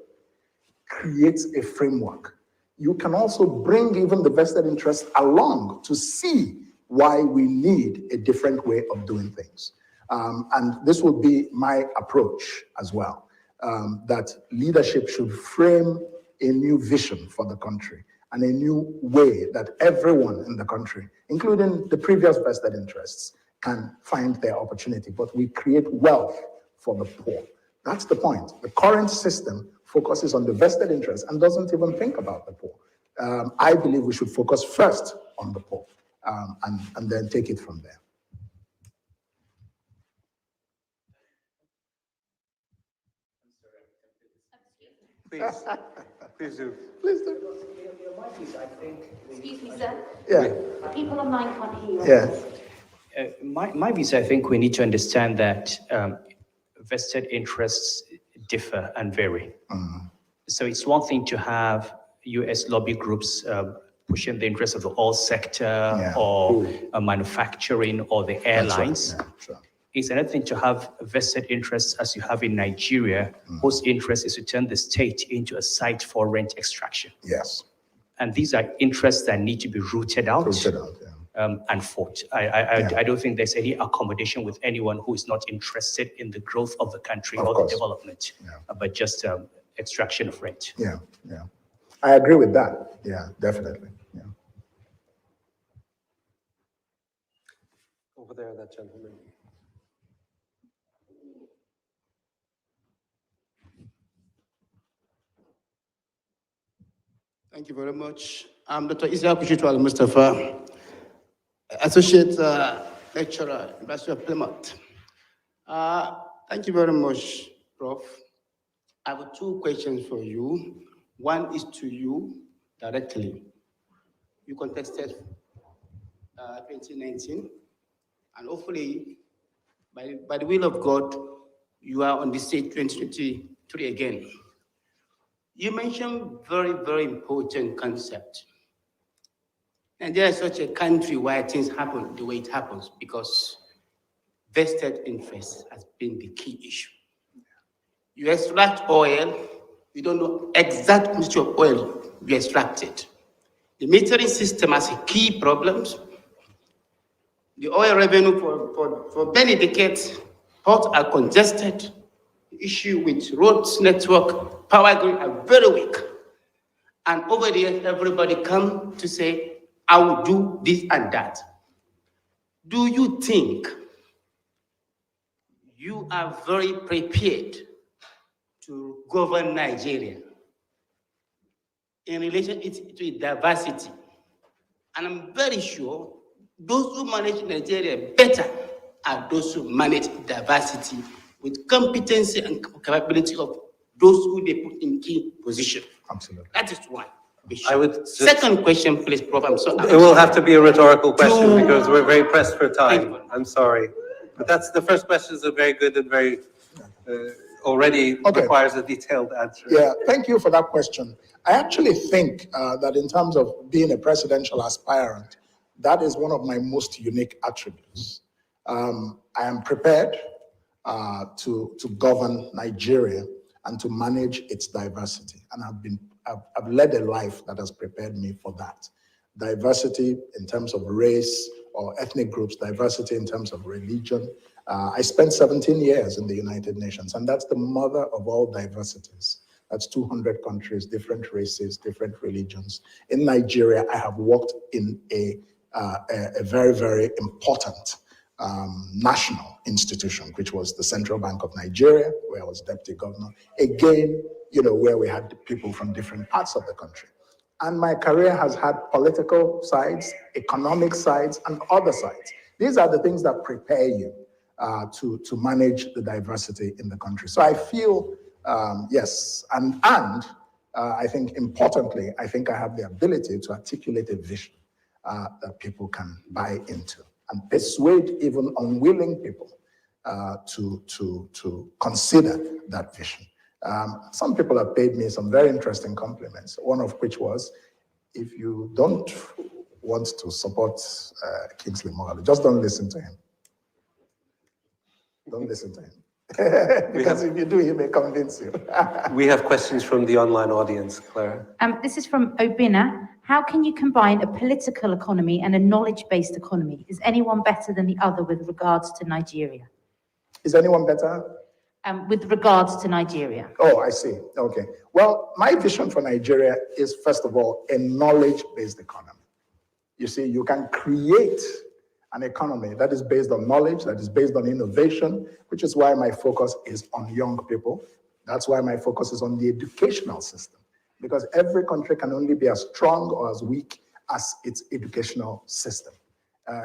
S2: creates a framework. You can also bring even the vested interest along to see why we need a different way of doing things. And this will be my approach as well, that leadership should frame a new vision for the country and a new way that everyone in the country, including the previous vested interests, can find their opportunity, but we create wealth for the poor. That's the point. The current system focuses on the vested interest and doesn't even think about the poor. I believe we should focus first on the poor and then take it from there.
S1: Please, please do.
S2: Please do.
S4: Excuse me, sir.
S2: Yeah.
S4: People online can't hear you.
S2: Yeah.
S5: My view is I think we need to understand that vested interests differ and vary. So it's one thing to have US lobby groups pushing the interests of the oil sector or manufacturing or the airlines.
S2: Right. Yeah, sure.
S5: It's another thing to have vested interests as you have in Nigeria, whose interest is to turn the state into a site for rent extraction.
S2: Yes.
S5: And these are interests that need to be rooted out. And fought. I don't think there's any accommodation with anyone who is not interested in the growth of the country or the development, but just extraction of rent.
S2: Yeah. I agree with that. Yeah, definitely. Yeah.
S1: Over there, that gentleman.
S6: Thank you very much. I'm Dr. Isa Kushitu Al-Mustafa, Associate Lecturer, University of Plymouth. Thank you very much, Prof. I have two questions for you. One is to you directly. You contested 2019, and hopefully, by the will of God, you are on the stage 2023 again. You mentioned very, very important concept. And there is such a country where things happen the way it happens because vested interest has been the key issue. You extract oil, you don't know exact quantity of oil you extracted. The metering system has key problems. The oil revenue for many decades, ports are congested. The issue with roads network, power grid are very weak. And over there, everybody come to say, I will do this and that. Do you think you are very prepared to govern Nigeria in relation to diversity. And I'm very sure those who manage Nigeria better are those who manage diversity with competency and capability of those who they put in key position.
S2: Absolutely.
S6: That is one.
S1: I would
S6: Second question, please, Prof.
S1: It will have to be a rhetorical question because we're very pressed for time. I'm sorry. But that's the first question is a very good and very already requires a detailed answer.
S2: Yeah, thank you for that question. I actually think that in terms of being a presidential aspirant, that is one of my most unique attributes. I am prepared to govern Nigeria and to manage its diversity. And I've led a life that has prepared me for that. Diversity in terms of race or ethnic groups, diversity in terms of religion. I spent 17 years in the United Nations, and that's the mother of all diversities. That's 200 countries, different races, different religions. In Nigeria, I have worked in a very, very important national institution, which was the Central Bank of Nigeria, where I was deputy governor. Again, where we had people from different parts of the country. And my career has had political sides, economic sides, and other sides. These are the things that prepare you to manage the diversity in the country. So I feel, yes, and I think importantly, I think I have the ability to articulate a vision that people can buy into and persuade even unwilling people to consider that vision. Some people have paid me some very interesting compliments, one of which was, if you don't want to support Kingsley Moghalu, just don't listen to him. Don't listen to him. Because if you do, he may convince you.
S1: We have questions from the online audience, Clara.
S4: This is from Obina. How can you combine a political economy and a knowledge-based economy? Is anyone better than the other with regards to Nigeria?
S2: Is anyone better?
S4: With regards to Nigeria.
S2: Oh, I see. Okay. Well, my vision for Nigeria is, first of all, a knowledge-based economy. You see, you can create an economy that is based on knowledge, that is based on innovation, which is why my focus is on young people. That's why my focus is on the educational system, because every country can only be as strong or as weak as its educational system.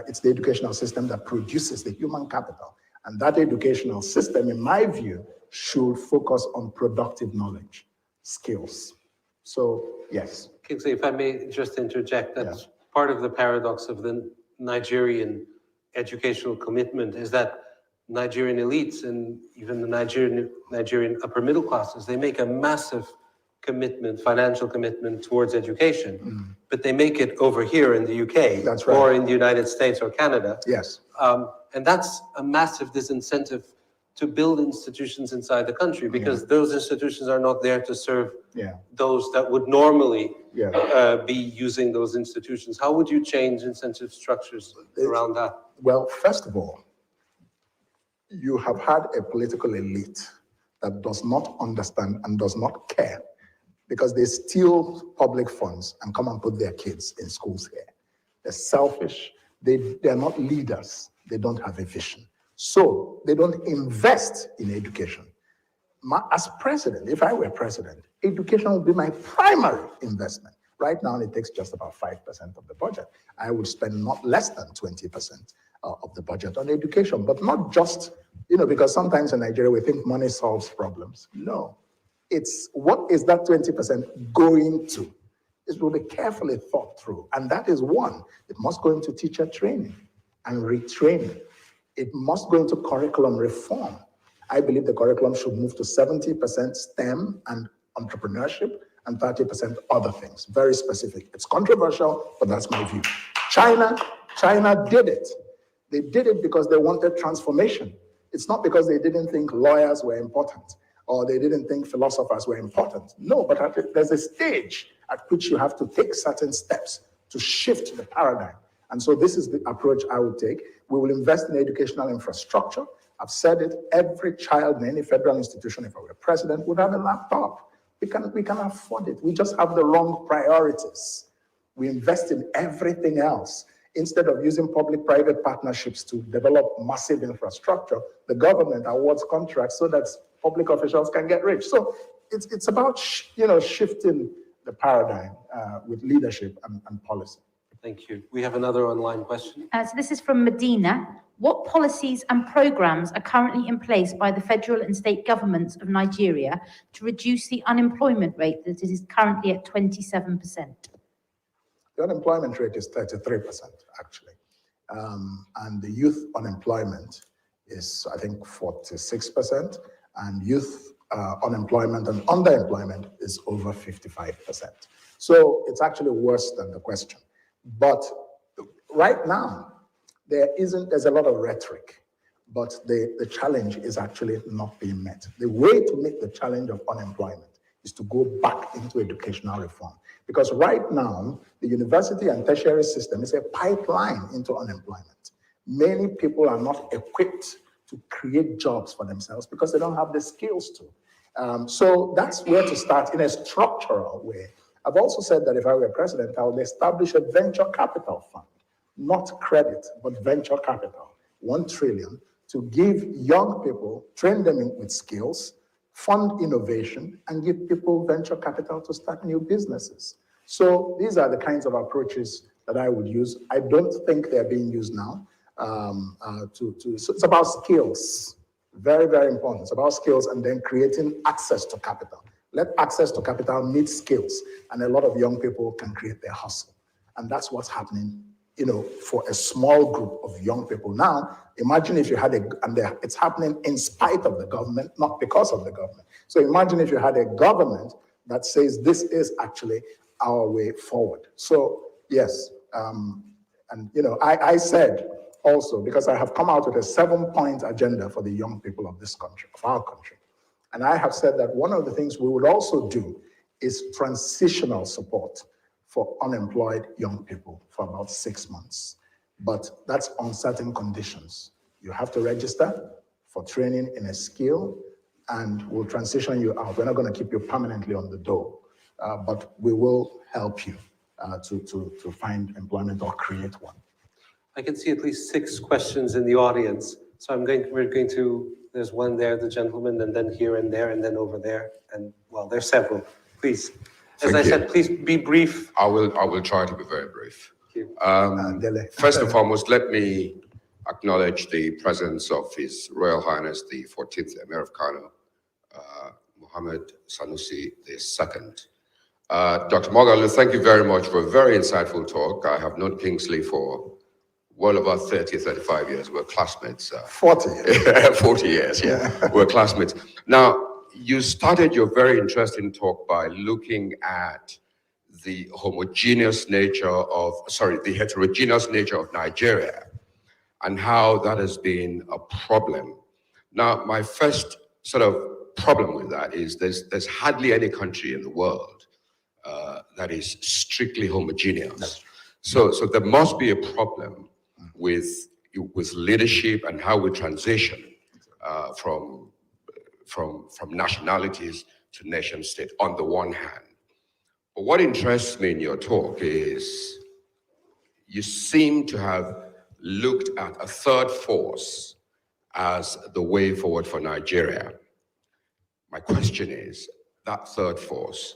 S2: It's the educational system that produces the human capital. And that educational system, in my view, should focus on productive knowledge, skills. So, yes.
S1: Kingsley, if I may just interject, that's part of the paradox of the Nigerian educational commitment is that Nigerian elites and even the Nigerian upper middle classes, they make a massive commitment, financial commitment towards education, but they make it over here in the UK
S2: That's right.
S1: or in the United States or Canada.
S2: Yes.
S1: And that's a massive disincentive to build institutions inside the country because those institutions are not there to serve those that would normally be using those institutions. How would you change incentive structures around that?
S2: Well, first of all, you have had a political elite that does not understand and does not care because they steal public funds and come and put their kids in schools here. They're selfish. They're not leaders. They don't have a vision. So they don't invest in education. As president, if I were president, education would be my primary investment. Right now, it takes just about 5% of the budget. I would spend not less than 20% of the budget on education, but not just, because sometimes in Nigeria, we think money solves problems. No, it's what is that 20% going to? It will be carefully thought through. And that is one. It must go into teacher training and retraining. It must go into curriculum reform. I believe the curriculum should move to 70% STEM and entrepreneurship and 30% other things, very specific. It's controversial, but that's my view. China did it. They did it because they wanted transformation. It's not because they didn't think lawyers were important or they didn't think philosophers were important. No, but there's a stage at which you have to take certain steps to shift the paradigm. And so this is the approach I would take. We will invest in educational infrastructure. I've said it, every child in any federal institution, if I were president, would have a laptop. We can afford it. We just have the wrong priorities. We invest in everything else. Instead of using public-private partnerships to develop massive infrastructure, the government awards contracts so that public officials can get rich. So it's about shifting the paradigm with leadership and policy.
S1: Thank you. We have another online question.
S4: So this is from Medina. What policies and programs are currently in place by the federal and state governments of Nigeria to reduce the unemployment rate that is currently at 27%?
S2: The unemployment rate is 33%, actually. And the youth unemployment is, I think, 46%. And youth unemployment and underemployment is over 55%. So it's actually worse than the question. But right now, there's a lot of rhetoric, but the challenge is actually not being met. The way to meet the challenge of unemployment is to go back into educational reform. Because right now, the university and tertiary system is a pipeline into unemployment. Many people are not equipped to create jobs for themselves because they don't have the skills to. So that's where to start in a structural way. I've also said that if I were president, I would establish a venture capital fund, not credit, but venture capital, 1 trillion, to give young people, train them with skills, fund innovation, and give people venture capital to start new businesses. So these are the kinds of approaches that I would use. I don't think they're being used now. So it's about skills, very, very important. It's about skills and then creating access to capital. Let access to capital meet skills, and a lot of young people can create their hustle. And that's what's happening, for a small group of young people. Now, imagine if you had it's happening in spite of the government, not because of the government. So imagine if you had a government that says this is actually our way forward. So yes, I said also, because I have come out with a 7-point agenda for the young people of this country, of our country. And I have said that one of the things we would also do is transitional support for unemployed young people for about 6 months. But that's on certain conditions. You have to register for training in a skill, and we'll transition you out. We're not going to keep you permanently on the dole, but we will help you to find employment or create one.
S1: I can see at least 6 questions in the audience. So we're going to, there's one there, the gentleman, and then here and there, and then over there. And well, there's several. Please. As I said, please be brief.
S7: I will try to be very brief.
S1: Thank you.
S7: First and foremost, let me acknowledge the presence of His Royal Highness, the 14th Emir of Kano, Mohammed Sanusi II. Dr. Moghalu, thank you very much for a very insightful talk. I have known Kingsley for well over 30, 35 years. We're classmates.
S2: 40 years.
S7: 40 years, yeah. We're classmates. Now, you started your very interesting talk by looking at the heterogeneous nature of Nigeria and how that has been a problem. Now, my first sort of problem with that is there's hardly any country in the world that is strictly homogeneous. So there must be a problem with leadership and how we transition from nationalities to nation state on the one hand. But what interests me in your talk is you seem to have looked at a third force as the way forward for Nigeria. My question is, that third force,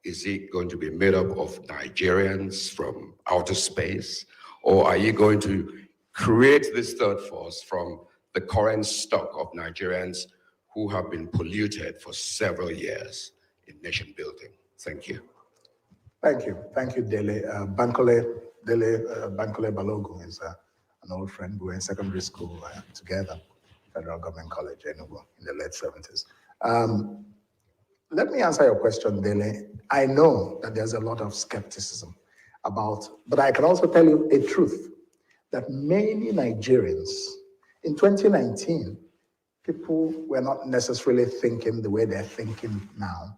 S7: is it going to be made up of Nigerians from outer space? Or are you going to create this third force from the current stock of Nigerians who have been polluted for several years in nation building? Thank you.
S2: Thank you. Thank you, Dele. Bankole Balogun is an old friend. We were in secondary school together, Federal Government College, Enugu, in the late 70s. Let me answer your question, Dele. I know that there's a lot of skepticism but I can also tell you a truth, that many Nigerians, in 2019, people were not necessarily thinking the way they're thinking now.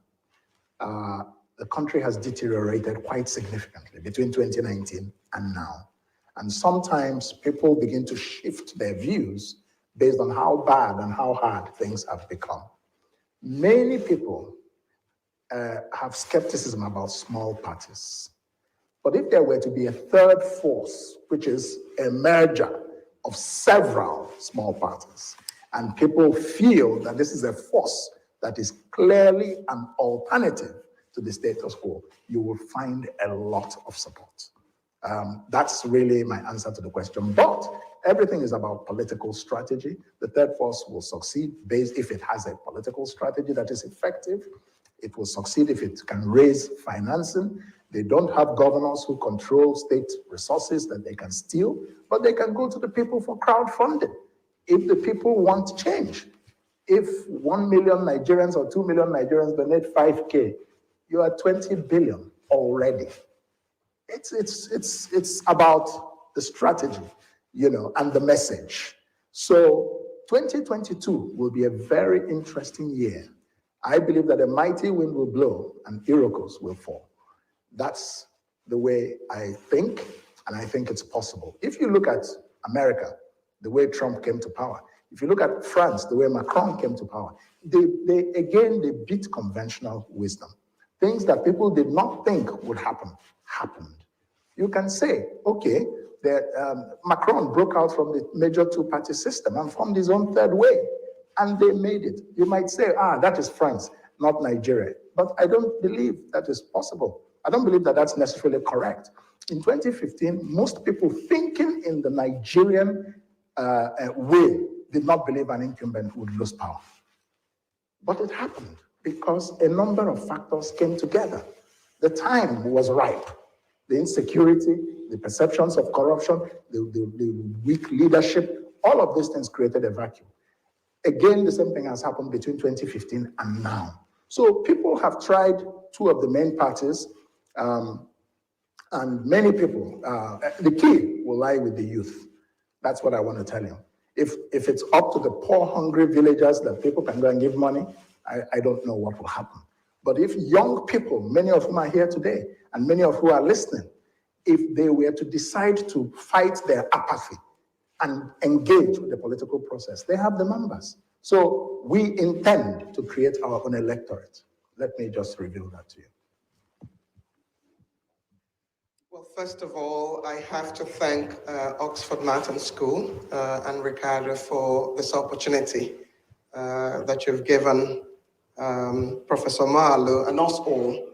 S2: The country has deteriorated quite significantly between 2019 and now. And sometimes people begin to shift their views based on how bad and how hard things have become. Many people have skepticism about small parties. But if there were to be a third force, which is a merger of several small parties, and people feel that this is a force that is clearly an alternative to the status quo, you will find a lot of support. That's really my answer to the question. But everything is about political strategy. The third force will succeed based if it has a political strategy that is effective. It will succeed if it can raise financing. They don't have governors who control state resources that they can steal, but they can go to the people for crowdfunding. If the people want change, if 1 million Nigerians or 2 million Nigerians donate 5K, you are 20 billion already. It's about the strategy, and the message. So 2022 will be a very interesting year. I believe that a mighty wind will blow and Irokos will fall. That's the way I think, and I think it's possible. If you look at America, the way Trump came to power, if you look at France, the way Macron came to power, they beat conventional wisdom. Things that people did not think would happen, happened. You can say, okay, that Macron broke out from the major two-party system and formed his own third way, and they made it. You might say, that is France, not Nigeria. But I don't believe that is possible. I don't believe that that's necessarily correct. In 2015, most people thinking in the Nigerian way did not believe an incumbent would lose power. But it happened because a number of factors came together. The time was ripe. The insecurity, the perceptions of corruption, the weak leadership, all of these things created a vacuum. Again, the same thing has happened between 2015 and now. So people have tried two of the main parties, and many people, the key will lie with the youth. That's what I want to tell you. If it's up to the poor, hungry villagers that people can go and give money, I don't know what will happen. But if young people, many of whom are here today, and many of who are listening, if they were to decide to fight their apathy and engage with the political process, they have the numbers. So we intend to create our own electorate. Let me just reveal that to you.
S8: Well, first of all, I have to thank Oxford Martin School and Ricardo for this opportunity that you've given Professor Moghalu and us all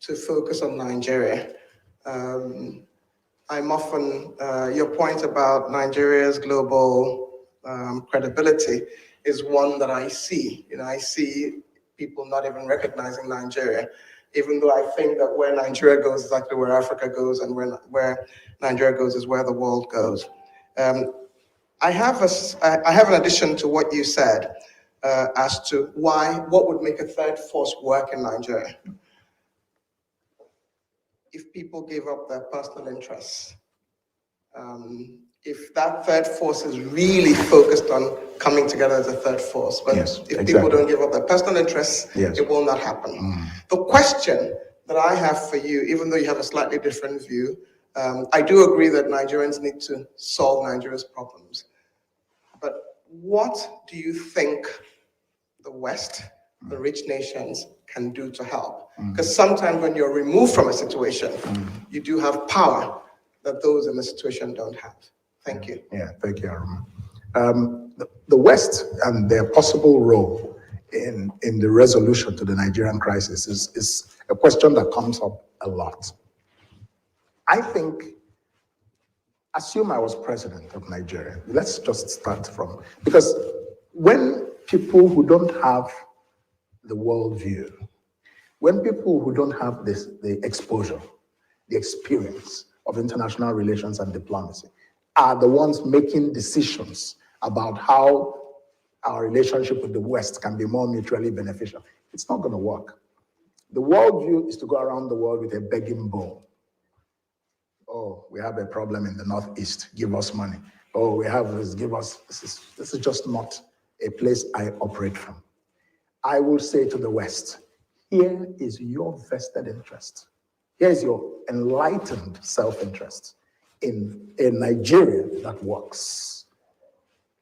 S8: to focus on Nigeria. I'm often, your point about Nigeria's global credibility is one that I see. I see people not even recognizing Nigeria, even though I think that where Nigeria goes is actually where Africa goes, and where Nigeria goes is where the world goes. I have an addition to what you said as to what would make a third force work in Nigeria. If people gave up their personal interests, if that third force is really focused on coming together as a third force, but
S2: yes,
S8: if
S2: exactly.
S8: People don't give up their personal interests,
S2: yes.
S8: It will not happen. The question that I have for you, even though you have a slightly different view, I do agree that Nigerians need to solve Nigeria's problems. But what do you think the West, the rich nations, can do to help? Because sometimes when you're removed from a situation, you do have power that those in the situation don't have. Thank you.
S2: Yeah, thank you, Aruma. The West and their possible role in the resolution to the Nigerian crisis is a question that comes up a lot. I think, assume I was president of Nigeria. Let's just start from, because when people who don't have the worldview, when people who don't have the exposure, the experience of international relations and diplomacy are the ones making decisions about how our relationship with the West can be more mutually beneficial, it's not going to work. The worldview is to go around the world with a begging bowl. Oh, we have a problem in the Northeast, give us money. Oh, we have this, give us, this is just not a place I operate from. I will say to the West, here is your vested interest. Here is your enlightened self-interest in a Nigeria that works.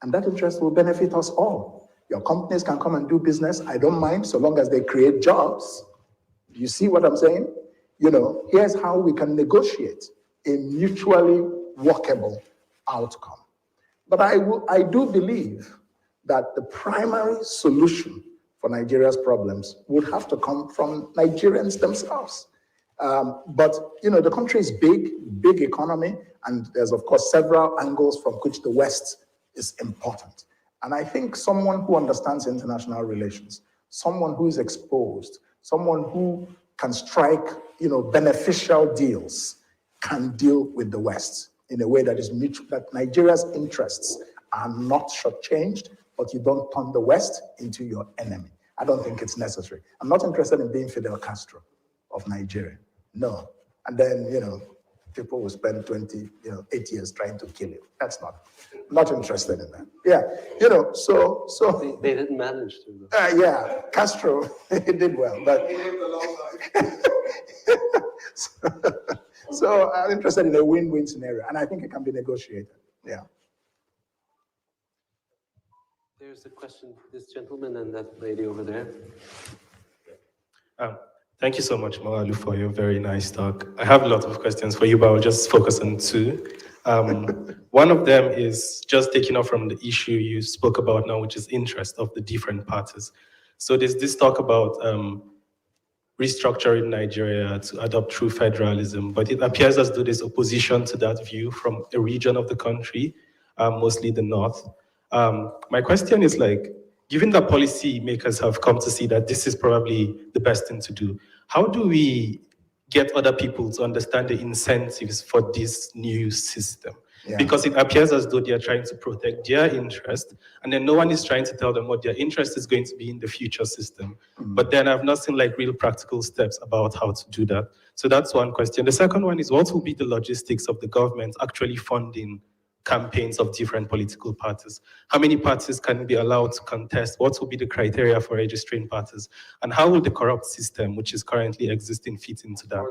S2: And that interest will benefit us all. Your companies can come and do business. I don't mind, so long as they create jobs. Do you see what I'm saying? Here's how we can negotiate a mutually workable outcome. But I do believe that the primary solution for Nigeria's problems would have to come from Nigerians themselves. But the country is big economy, and there's of course several angles from which the West is important. And I think someone who understands international relations, someone who is exposed, someone who can strike beneficial deals, can deal with the West in a way that is mutual, that Nigeria's interests are not shortchanged, but you don't turn the West into your enemy. I don't think it's necessary. I'm not interested in being Fidel Castro of Nigeria. No. And then, people will spend 8 years trying to kill you. That's not interested in that. Yeah, so
S1: They didn't manage to.
S2: yeah, Castro, he did well, but
S8: He lived a long life.
S2: so I'm interested in a win-win scenario, and I think it can be negotiated. Yeah.
S1: There's a question, this gentleman and that lady over there.
S9: Thank you so much, Moghalu, for your very nice talk. I have a lot of questions for you, but I'll just focus on two. One of them is just taking off from the issue you spoke about now, which is interest of the different parties. So there's this talk about restructuring Nigeria to adopt true federalism, but it appears as though there's opposition to that view from a region of the country, mostly the north. My question is given that policy makers have come to see that this is probably the best thing to do, how do we get other people to understand the incentives for this new system?
S2: Yeah.
S9: Because it appears as though they are trying to protect their interest, and then no one is trying to tell them what their interest is going to be in the future system. But then I've not seen real practical steps about how to do that. So that's one question. The second one is, what will be the logistics of the government actually funding campaigns of different political parties? How many parties can be allowed to contest? What will be the criteria for registering parties? And how will the corrupt system, which is currently existing, fit into that?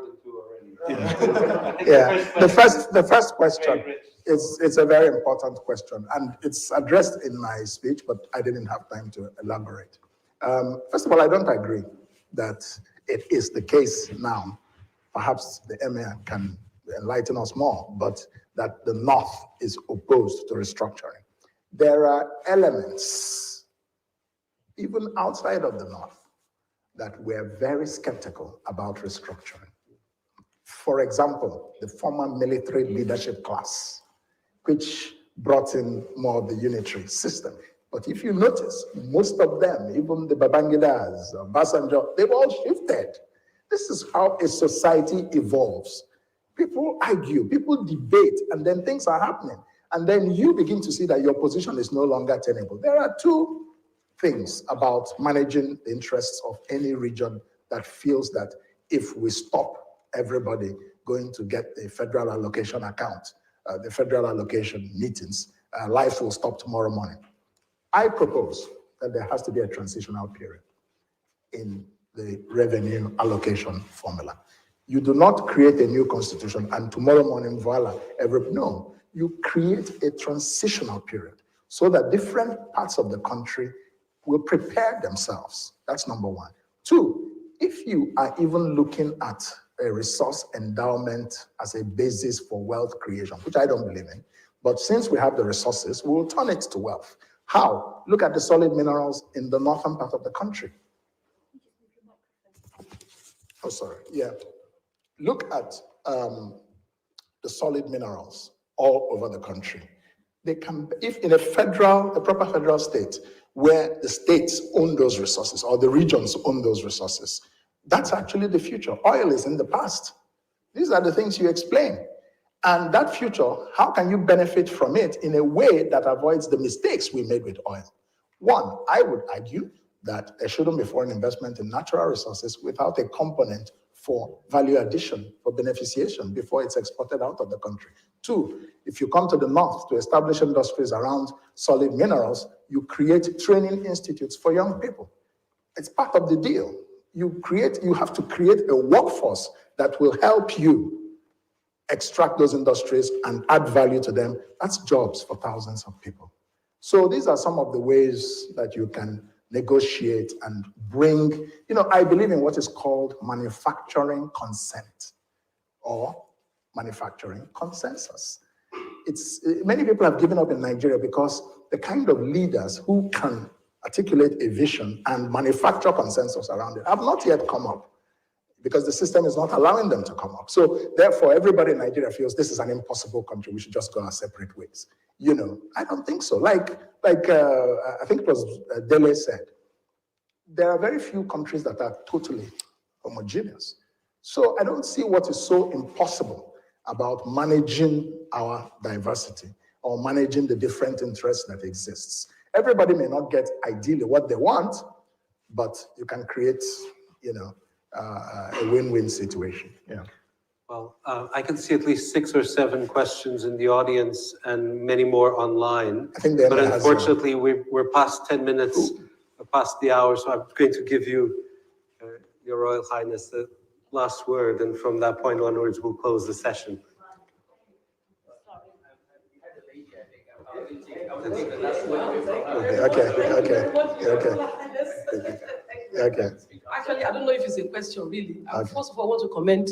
S2: Yeah. The first question it's a very important question, and it's addressed in my speech, but I didn't have time to elaborate. First of all, I don't agree that it is the case now. Perhaps the Emir can enlighten us more, but that the North is opposed to restructuring. There are elements, even outside of the North, that we're very skeptical about restructuring. For example, the former military leadership class, which brought in more of the unitary system. But if you notice, most of them, even the Babangidas, Basanjo, they've all shifted. This is how a society evolves. People argue, people debate, and then things are happening. And then you begin to see that your position is no longer tenable. There are two things about managing the interests of any region that feels that if we stop everybody going to get the federal allocation account, the federal allocation meetings, life will stop tomorrow morning. I propose that there has to be a transitional period in the revenue allocation formula. You do not create a new constitution and tomorrow morning, voila, no. You create a transitional period so that different parts of the country will prepare themselves. That's number one. Two, if you are even looking at a resource endowment as a basis for wealth creation, which I don't believe in, but since we have the resources, we will turn it to wealth. How? Look at the solid minerals in the northern part of the country. Oh, sorry, yeah. Look at the solid minerals all over the country. They can, if in a proper federal state, where the states own those resources or the regions own those resources, that's actually the future. Oil is in the past. These are the things you explain. And that future, how can you benefit from it in a way that avoids the mistakes we made with oil? One, I would argue that there shouldn't be foreign investment in natural resources without a component for value addition, for beneficiation before it's exported out of the country. Two, if you come to the north to establish industries around solid minerals, you create training institutes for young people. It's part of the deal. You have to create a workforce that will help you extract those industries and add value to them. That's jobs for thousands of people. So these are some of the ways that you can negotiate and bring, I believe in what is called manufacturing consent or manufacturing consensus. many people have given up in Nigeria because the kind of leaders who can articulate a vision and manufacture consensus around it have not yet come up, because the system is not allowing them to come up. So therefore, everybody in Nigeria feels this is an impossible country. We should just go our separate ways. You know, I don't think so. Like I think it was Dele said, there are very few countries that are totally homogeneous. So I don't see what is so impossible about managing our diversity or managing the different interests that exists. Everybody may not get ideally what they want, but you can create, you know, a win-win situation. Yeah.
S1: Well, I can see at least 6 or 7 questions in the audience and many more online.
S2: I think
S1: but unfortunately, we're past 10 minutes, past the hour, so I'm going to give you, Your Royal Highness, the last word, and from that point onwards, we'll close the session.
S2: Okay.
S10: Actually, I don't know if it's a question, really. First of all, I want to commend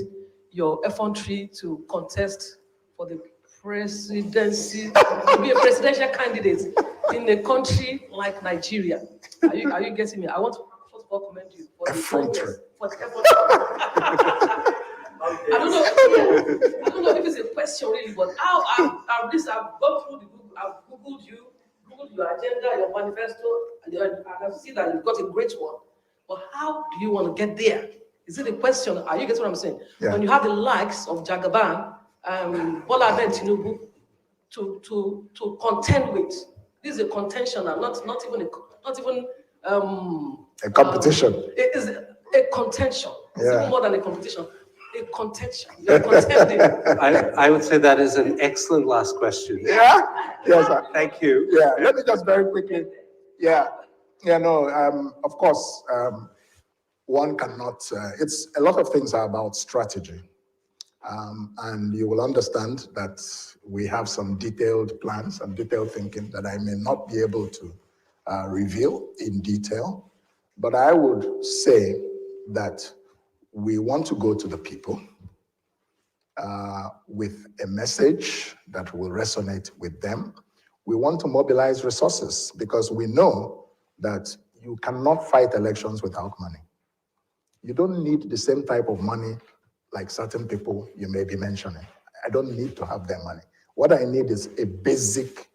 S10: your effrontery to contest for the presidency, to be a presidential candidate in a country like Nigeria. Are you getting me? I want to first of all commend you for
S2: effrontery.
S10: For the effrontery. I don't know if it's a question, really, but I've gone through the Google, I've Googled your agenda, your manifesto, and I see that you've got a great one. But how do you want to get there? Is it a question? Are you getting what I'm saying?
S2: Yeah.
S10: When you have the likes of Jagaban, Bola Ahmed Tinubu to contend with, this is a contention, and not even
S2: a competition.
S10: It is a contention. It's even more than a competition. A contention. You're contending.
S1: I would say that is an excellent last question.
S2: Yeah? Yes, sir.
S1: Thank you.
S2: Yeah, let me just very quickly. Of course, one cannot, it's a lot of things are about strategy. And you will understand that we have some detailed plans and detailed thinking that I may not be able to reveal in detail. But I would say that we want to go to the people with a message that will resonate with them. We want to mobilize resources because we know that you cannot fight elections without money. You don't need the same type of money like certain people you may be mentioning. I don't need to have their money. What I need is a basic,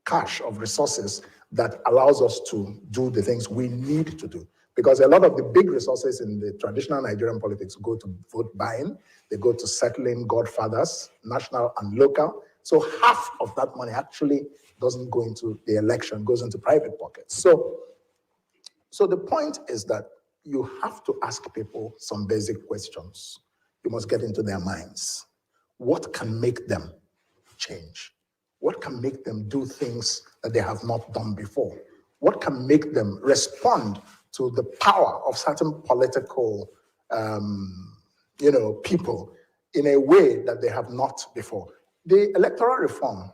S2: cache of resources that allows us to do the things we need to do. Because a lot of the big resources in the traditional Nigerian politics go to vote buying, they go to settling godfathers, national and local. So half of that money actually doesn't go into the election, goes into private pockets. So the point is that you have to ask people some basic questions. You must get into their minds. What can make them change? What can make them do things that they have not done before? What can make them respond to the power of certain political, people in a way that they have not before? The electoral reform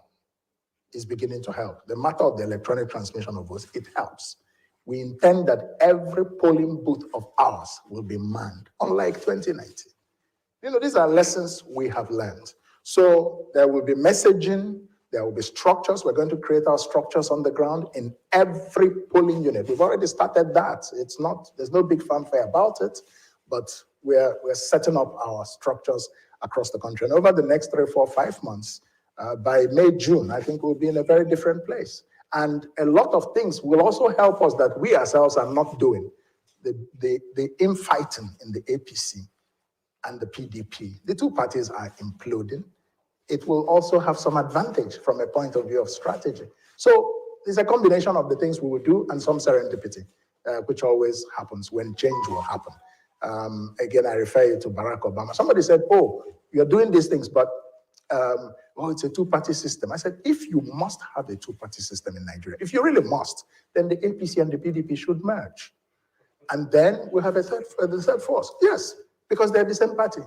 S2: is beginning to help. The matter of the electronic transmission of votes, it helps. We intend that every polling booth of ours will be manned, unlike 2019. These are lessons we have learned. So there will be messaging, there will be structures. We're going to create our structures on the ground in every polling unit. We've already started that. There's no big fanfare about it, but we're setting up our structures across the country. And over the next 3, 4, 5 months, by May, June, I think we'll be in a very different place. And a lot of things will also help us that we ourselves are not doing. The infighting in the APC and the PDP, the two parties are imploding. It will also have some advantage from a point of view of strategy. So it's a combination of the things we will do and some serendipity, which always happens when change will happen. Again, I refer you to Barack Obama. Somebody said, you're doing these things, but it's a two-party system. I said, if you must have a two-party system in Nigeria, if you really must, then the APC and the PDP should merge. And then we'll have the third force. Yes, because they're the same party.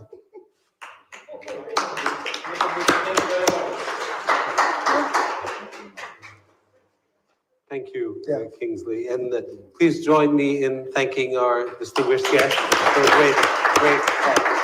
S1: Thank you, Kingsley. And please join me in thanking our distinguished guest for a great talk.